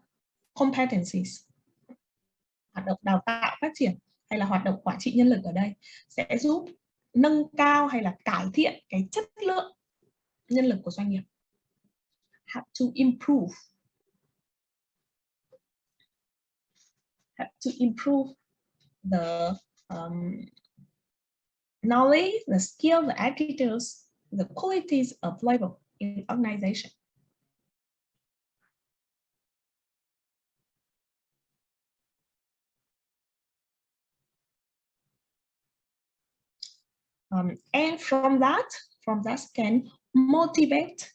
Speaker 1: competencies. Hoạt động đào tạo phát triển hay là hoạt động quản trị nhân lực ở đây sẽ giúp nâng cao hay là cải thiện cái chất lượng nhân lực của doanh nghiệp. Have to improve. Have to improve the knowledge, the skill, the attitudes, the qualities of labor in organization. And from that can motivate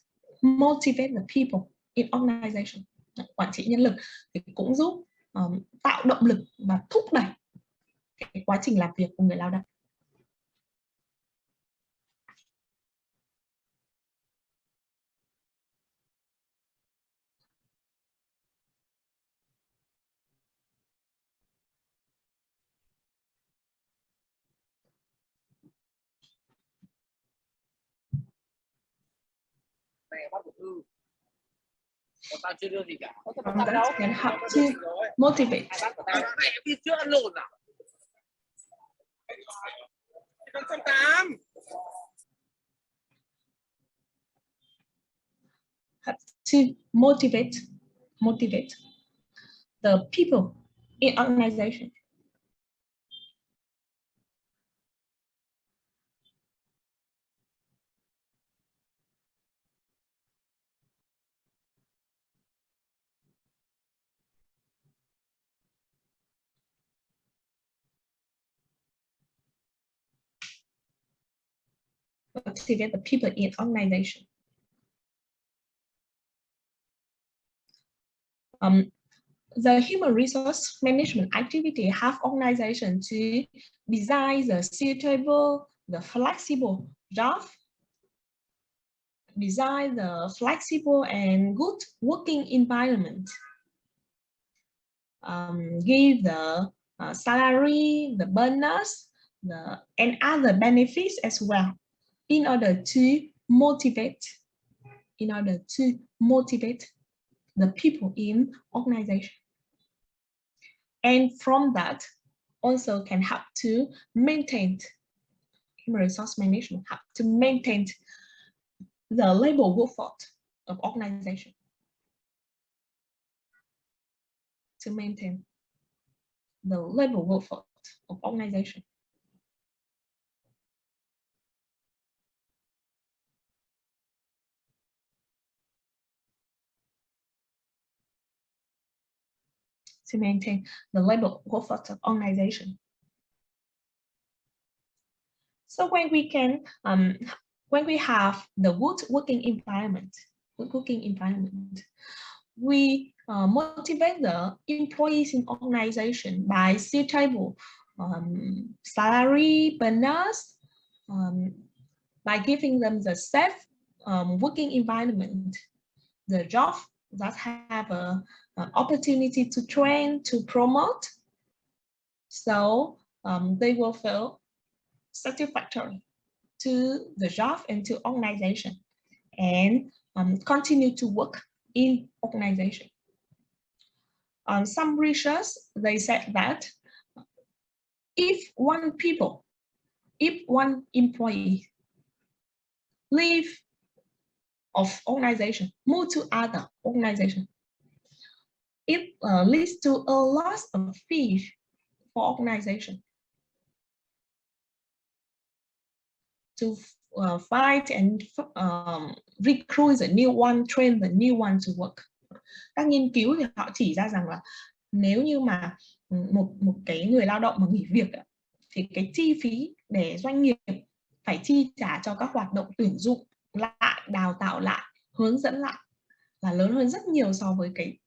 Speaker 1: the people in organization. Quản trị nhân lực thì cũng giúp tạo động lực và thúc đẩy cái quá trình làm việc của người lao động. That can help to motivate. Help to motivate the people in organization. Motivate the people in organization. The human resource management activity have organization to design the suitable, the flexible job, design the flexible and good working environment, give the salary, the bonus, and other benefits as well, in order to motivate the people in organization. And from that also can help to maintain human resource management, help to maintain the labor workforce of organization. To maintain the labor workforce of organization. To maintain the labor workforce of organization. So when we have the good working environment, we motivate the employees in organization by suitable salary, bonus, by giving them the safe working environment, the job that have an opportunity to train, to promote, so they will feel satisfactory to the job and to organization, and continue to work in organization. Some research, they said that if one employee leave of organization, move to other organization, it leads to a loss of fee for organization. to find and recruit the new one, train the new one to work. Các nghiên cứu thì họ chỉ ra rằng là nếu như mà một cái người lao động mà nghỉ việc thì cái chi phí để doanh nghiệp phải chi trả cho các hoạt động tuyển dụng lại, đào tạo lại, hướng dẫn lại là lớn hơn rất nhiều so với cái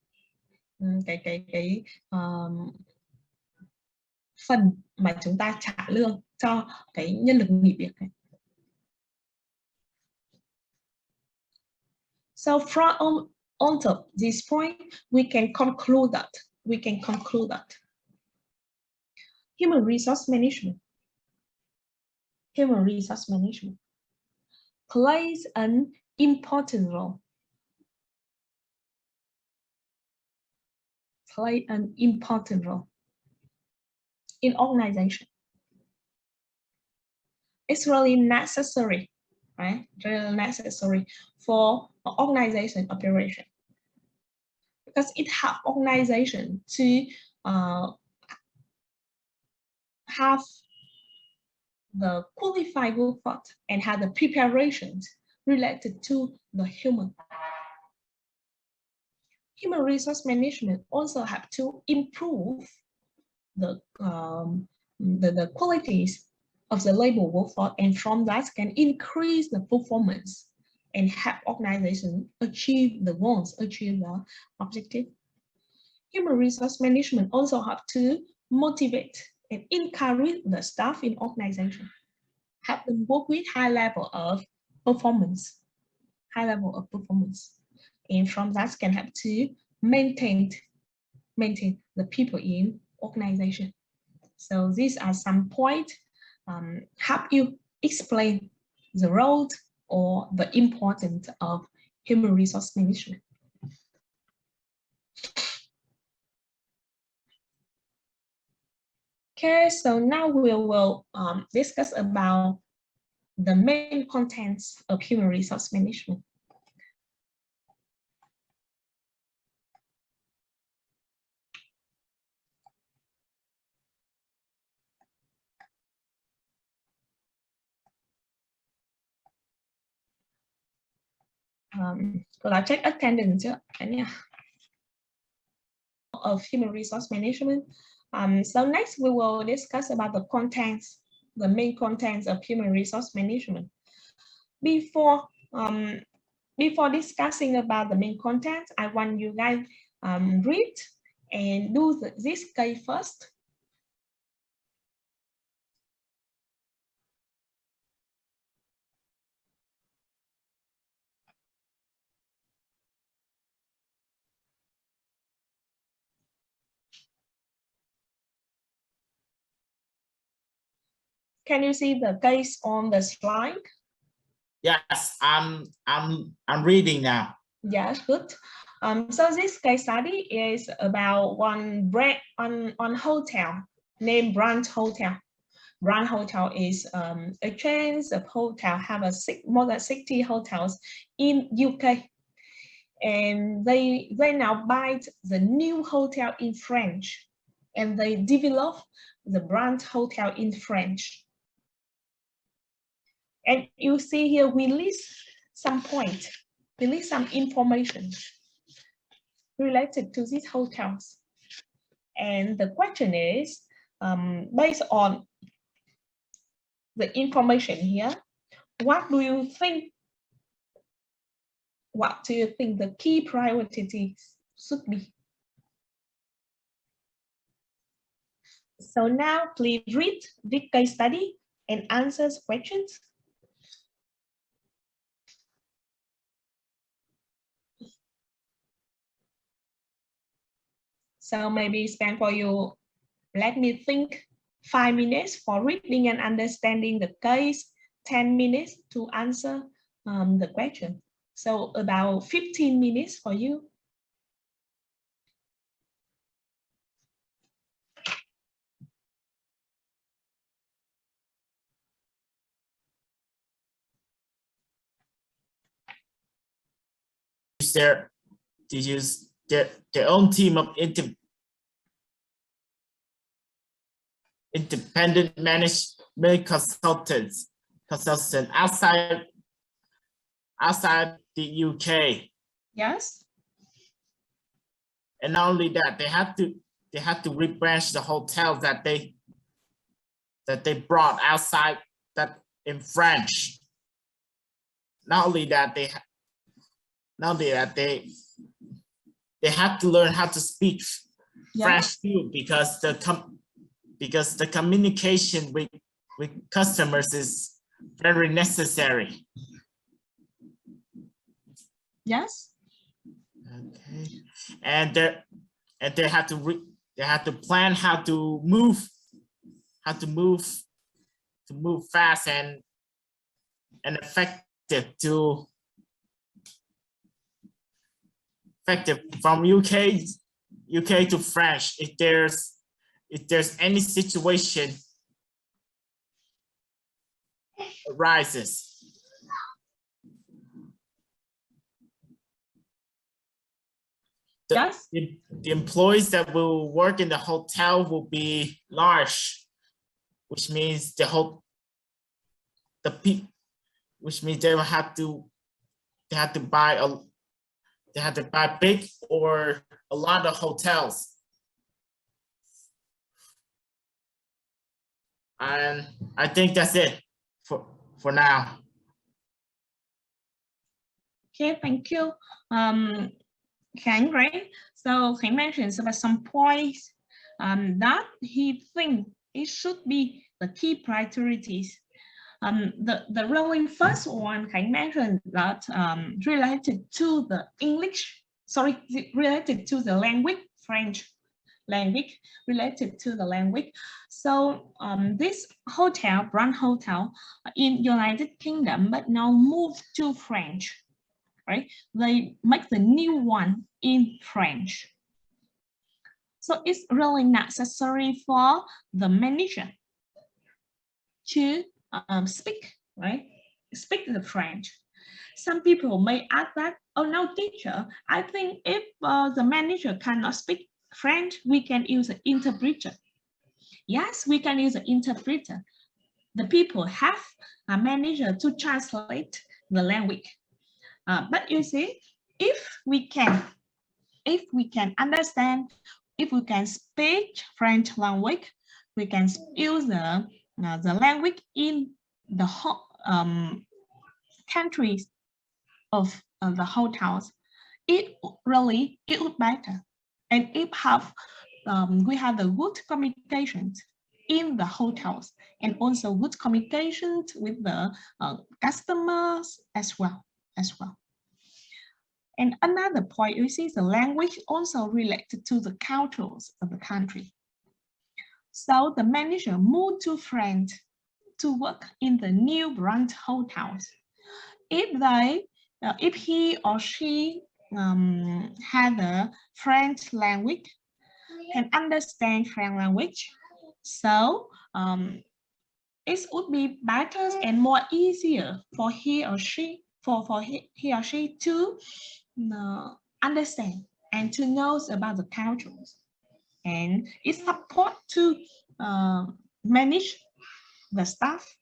Speaker 1: phần mà chúng ta trả lương cho cái nhân lực nghỉ việc này. So from on top this point, we can conclude that human resource management plays an important role. In organization. It's really necessary, right? Really necessary for organization operation, because it helps organization to have the qualified workforce and have the preparations related to the human. Human resource management also have to improve the qualities of the labor workforce, and from that can increase the performance and help organization achieve the goals, achieve the objective. Human resource management also have to motivate and encourage the staff in organization, help them work with high level of performance, and from that can help to maintain the people in organization. So these are some points help you explain the role or the importance of human resource management. Okay, so now we will discuss about the main contents of human resource management. Là check attendance of human resource management. So next we will discuss about the contents, the main contents of human resource management. Before discussing about the main contents, I want you guys read and do this case first. Can you see the case on the slide?
Speaker 8: Yes, I'm reading now.
Speaker 1: Yes, good. So this case study is about one brand on hotel named Brand Hotel. Brand Hotel is a chain of hotel, have more than 60 hotels in UK, and they now buy the new hotel in French, and they develop the Brand Hotel in French. And you see here, we list some points, we list some information related to these hotels. And the question is, based on the information here, what do you think the key priorities should be? So now please read the case study and answer questions. So maybe spend for you, let me think, 5 minutes for reading and understanding the case, 10 minutes to answer the question. So about 15 minutes for you.
Speaker 8: To use their own team of independent management consultants consultant outside the UK.
Speaker 5: Yes.
Speaker 8: And not only that, they have to rebranch the hotels that they brought outside that in French. Not only that, they have to learn how to speak French too, because the communication with customers is very necessary.
Speaker 5: Yes.
Speaker 8: Okay. And they have to plan how to move fast and effective from UK to French. If there's any situation arises. The employees that will work in the hotel will be large, which means they will have to buy big or a lot of hotels. And I think that's it for now.
Speaker 5: Okay, thank you. Khánh, right? So he mentions about some points that he thinks it should be the key priorities. The really first one, Khánh mentioned that related to the related to the language, French language, related to the language. So this hotel, brand hotel in United Kingdom, but now moved to French. Right? They make the new one in French. So it's really necessary for the manager to speak the French. Some people may ask that, oh no, teacher, I think if the manager cannot speak French, we can use an interpreter. Yes, we can use an interpreter. The people have a manager to translate the language. But you see, if we can understand, if we can speak French language, we can use the language in the whole countries of the hotels. It would matter, and we have the good communications in the hotels, and also good communications with the customers as well. And another point, you see the language also related to the cultures of the country. So the manager moved to France to work in the new brand hotels. If he or she had the French language, can understand French language, so it would be better and more easier for he or she to understand and to know about the cultures, and it support to manage the staff.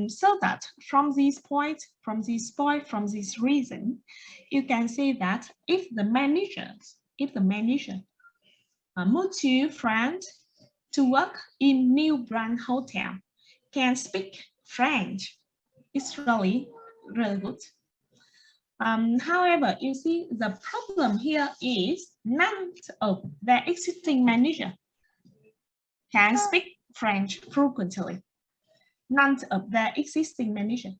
Speaker 5: So that from this reason, you can say that if the manager move to France to work in new brand hotel, can speak French, it's really good. However, you see the problem here is none of the existing manager can speak French frequently. None of the existing manager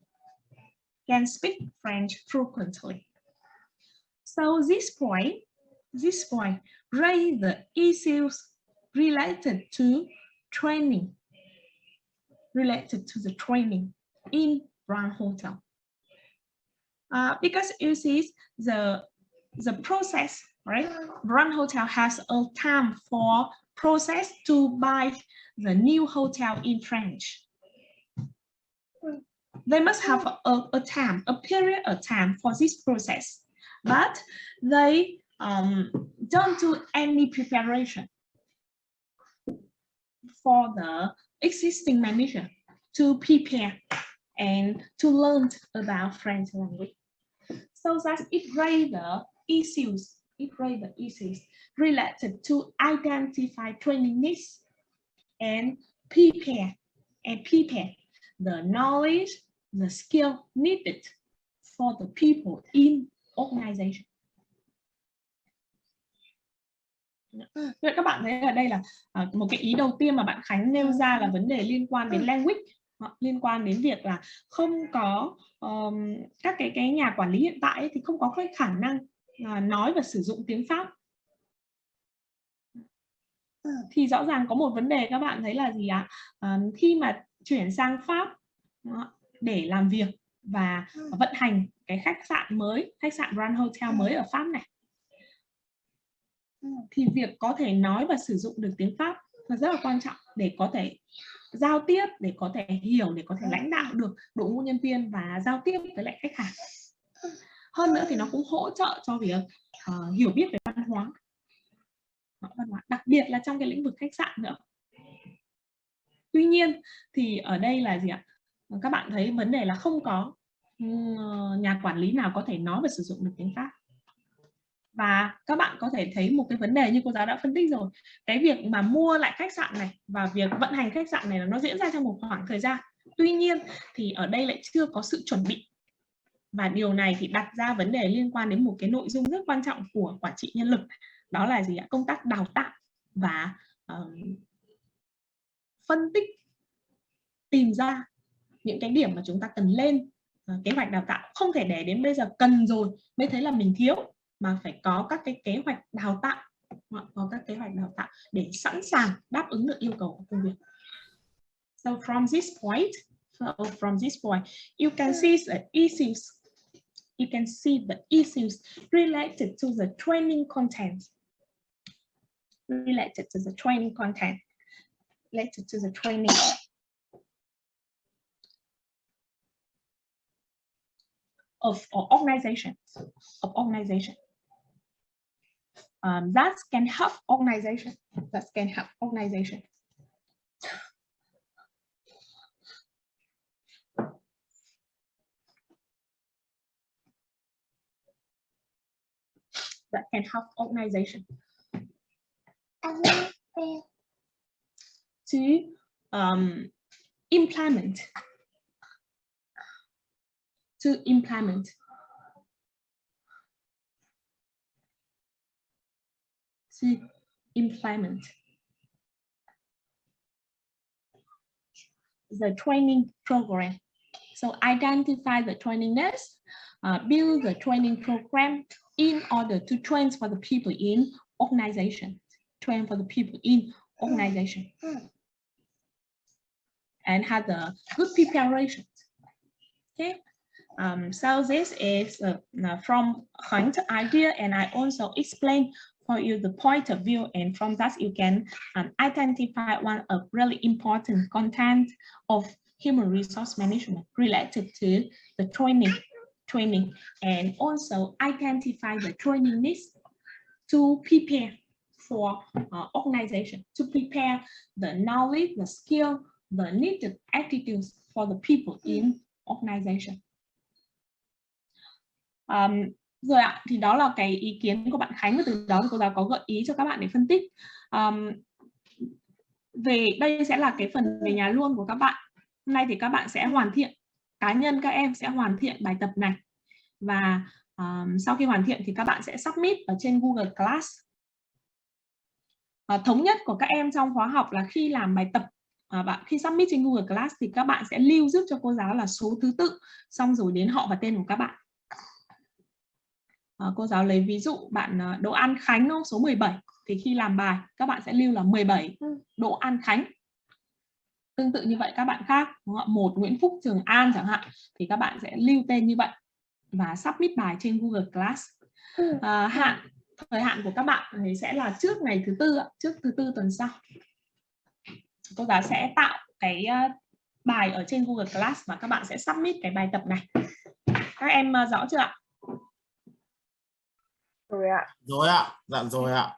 Speaker 5: can speak French frequently. So this point raise the issues related to training. In brand hotel, because you see the process, right? Brand hotel has a time for process to buy the new hotel in French. They must have a period of time for this process, but they don't do any preparation for the existing manager to prepare and to learn about French language. So that it raised the issues related to identify training needs and prepare the knowledge, the skill needed for the people in organization. Vậy các bạn thấy ở đây là một cái ý đầu tiên mà bạn Khánh nêu ra là vấn đề liên quan đến language, liên quan đến việc là không có các cái nhà quản lý hiện tại ấy, thì không có cái khả năng nói và sử dụng tiếng Pháp. Thì rõ ràng có một vấn đề các bạn thấy là gì ạ? Khi mà chuyển sang Pháp để làm việc và vận hành cái khách sạn Grand Hotel mới ở Pháp này, thì việc có thể nói và sử dụng được tiếng Pháp là rất là quan trọng để có thể giao tiếp, để có thể hiểu, để có thể lãnh đạo được đội ngũ nhân viên và giao tiếp với lại khách hàng. Hơn nữa thì nó cũng hỗ trợ cho việc hiểu biết về văn hóa, đặc biệt là trong cái lĩnh vực khách sạn nữa. Tuy nhiên thì ở đây là gì ạ? Các bạn thấy vấn đề là không có nhà quản lý nào có thể nói và sử dụng được tiếng Pháp. Và các bạn có thể thấy một cái vấn đề như cô giáo đã phân tích rồi. Cái việc mà mua lại khách sạn này và việc vận hành khách sạn này là nó diễn ra trong một khoảng thời gian. Tuy nhiên thì ở đây lại chưa có sự chuẩn bị. Và điều này thì đặt ra vấn đề liên quan đến một cái nội dung rất quan trọng của quản trị nhân lực. Đó là gì ạ? Công tác đào tạo và phân tích, tìm ra những cái điểm mà chúng ta cần lên kế hoạch đào tạo. Không thể để đến bây giờ cần rồi mới thấy là mình thiếu, mà phải có các cái kế hoạch đào tạo, để sẵn sàng đáp ứng được yêu cầu của công việc. So from this point, you can see the issues. You can see the issues related to the training content. Related to the training of organization. That can help organization. That can help organization. To implement the training program. So identify the training needs, build the training program in order to train for the people in organization. And have a good preparation. Okay. So this is from Khánh idea, and I also explain for you the point of view, and from that you can identify one of really important content of human resource management related to the training, and also identify the training needs to prepare for organization, to prepare the knowledge, the skill, the needed attitudes for the people in organization. Rồi ạ, thì đó là cái ý kiến của bạn Khánh, và từ đó thì cô giáo có gợi ý cho các bạn để phân tích. Về đây sẽ là cái phần về nhà luôn của các bạn. Hôm nay thì các bạn sẽ hoàn thiện, cá nhân các em sẽ hoàn thiện bài tập này, và sau khi hoàn thiện thì các bạn sẽ submit ở trên Google Class. Thống nhất của các em trong khóa học là khi làm bài tập, khi submit trên Google Class thì các bạn sẽ lưu giúp cho cô giáo là số thứ tự, xong rồi đến họ và tên của các bạn. Cô giáo lấy ví dụ bạn Đỗ An Khánh số 17, thì khi làm bài các bạn sẽ lưu là 17 Đỗ An Khánh. Tương tự như vậy các bạn khác, một Nguyễn Phúc Trường An chẳng hạn, thì các bạn sẽ lưu tên như vậy và submit bài trên Google Class. Thời hạn của các bạn thì sẽ là trước ngày thứ tư, trước thứ tư tuần sau. Cô giáo sẽ tạo cái bài ở trên Google Class và các bạn sẽ submit cái bài tập này. Các em rõ chưa ạ?
Speaker 3: Rồi ạ.
Speaker 8: Rồi ạ, dạ rồi ạ.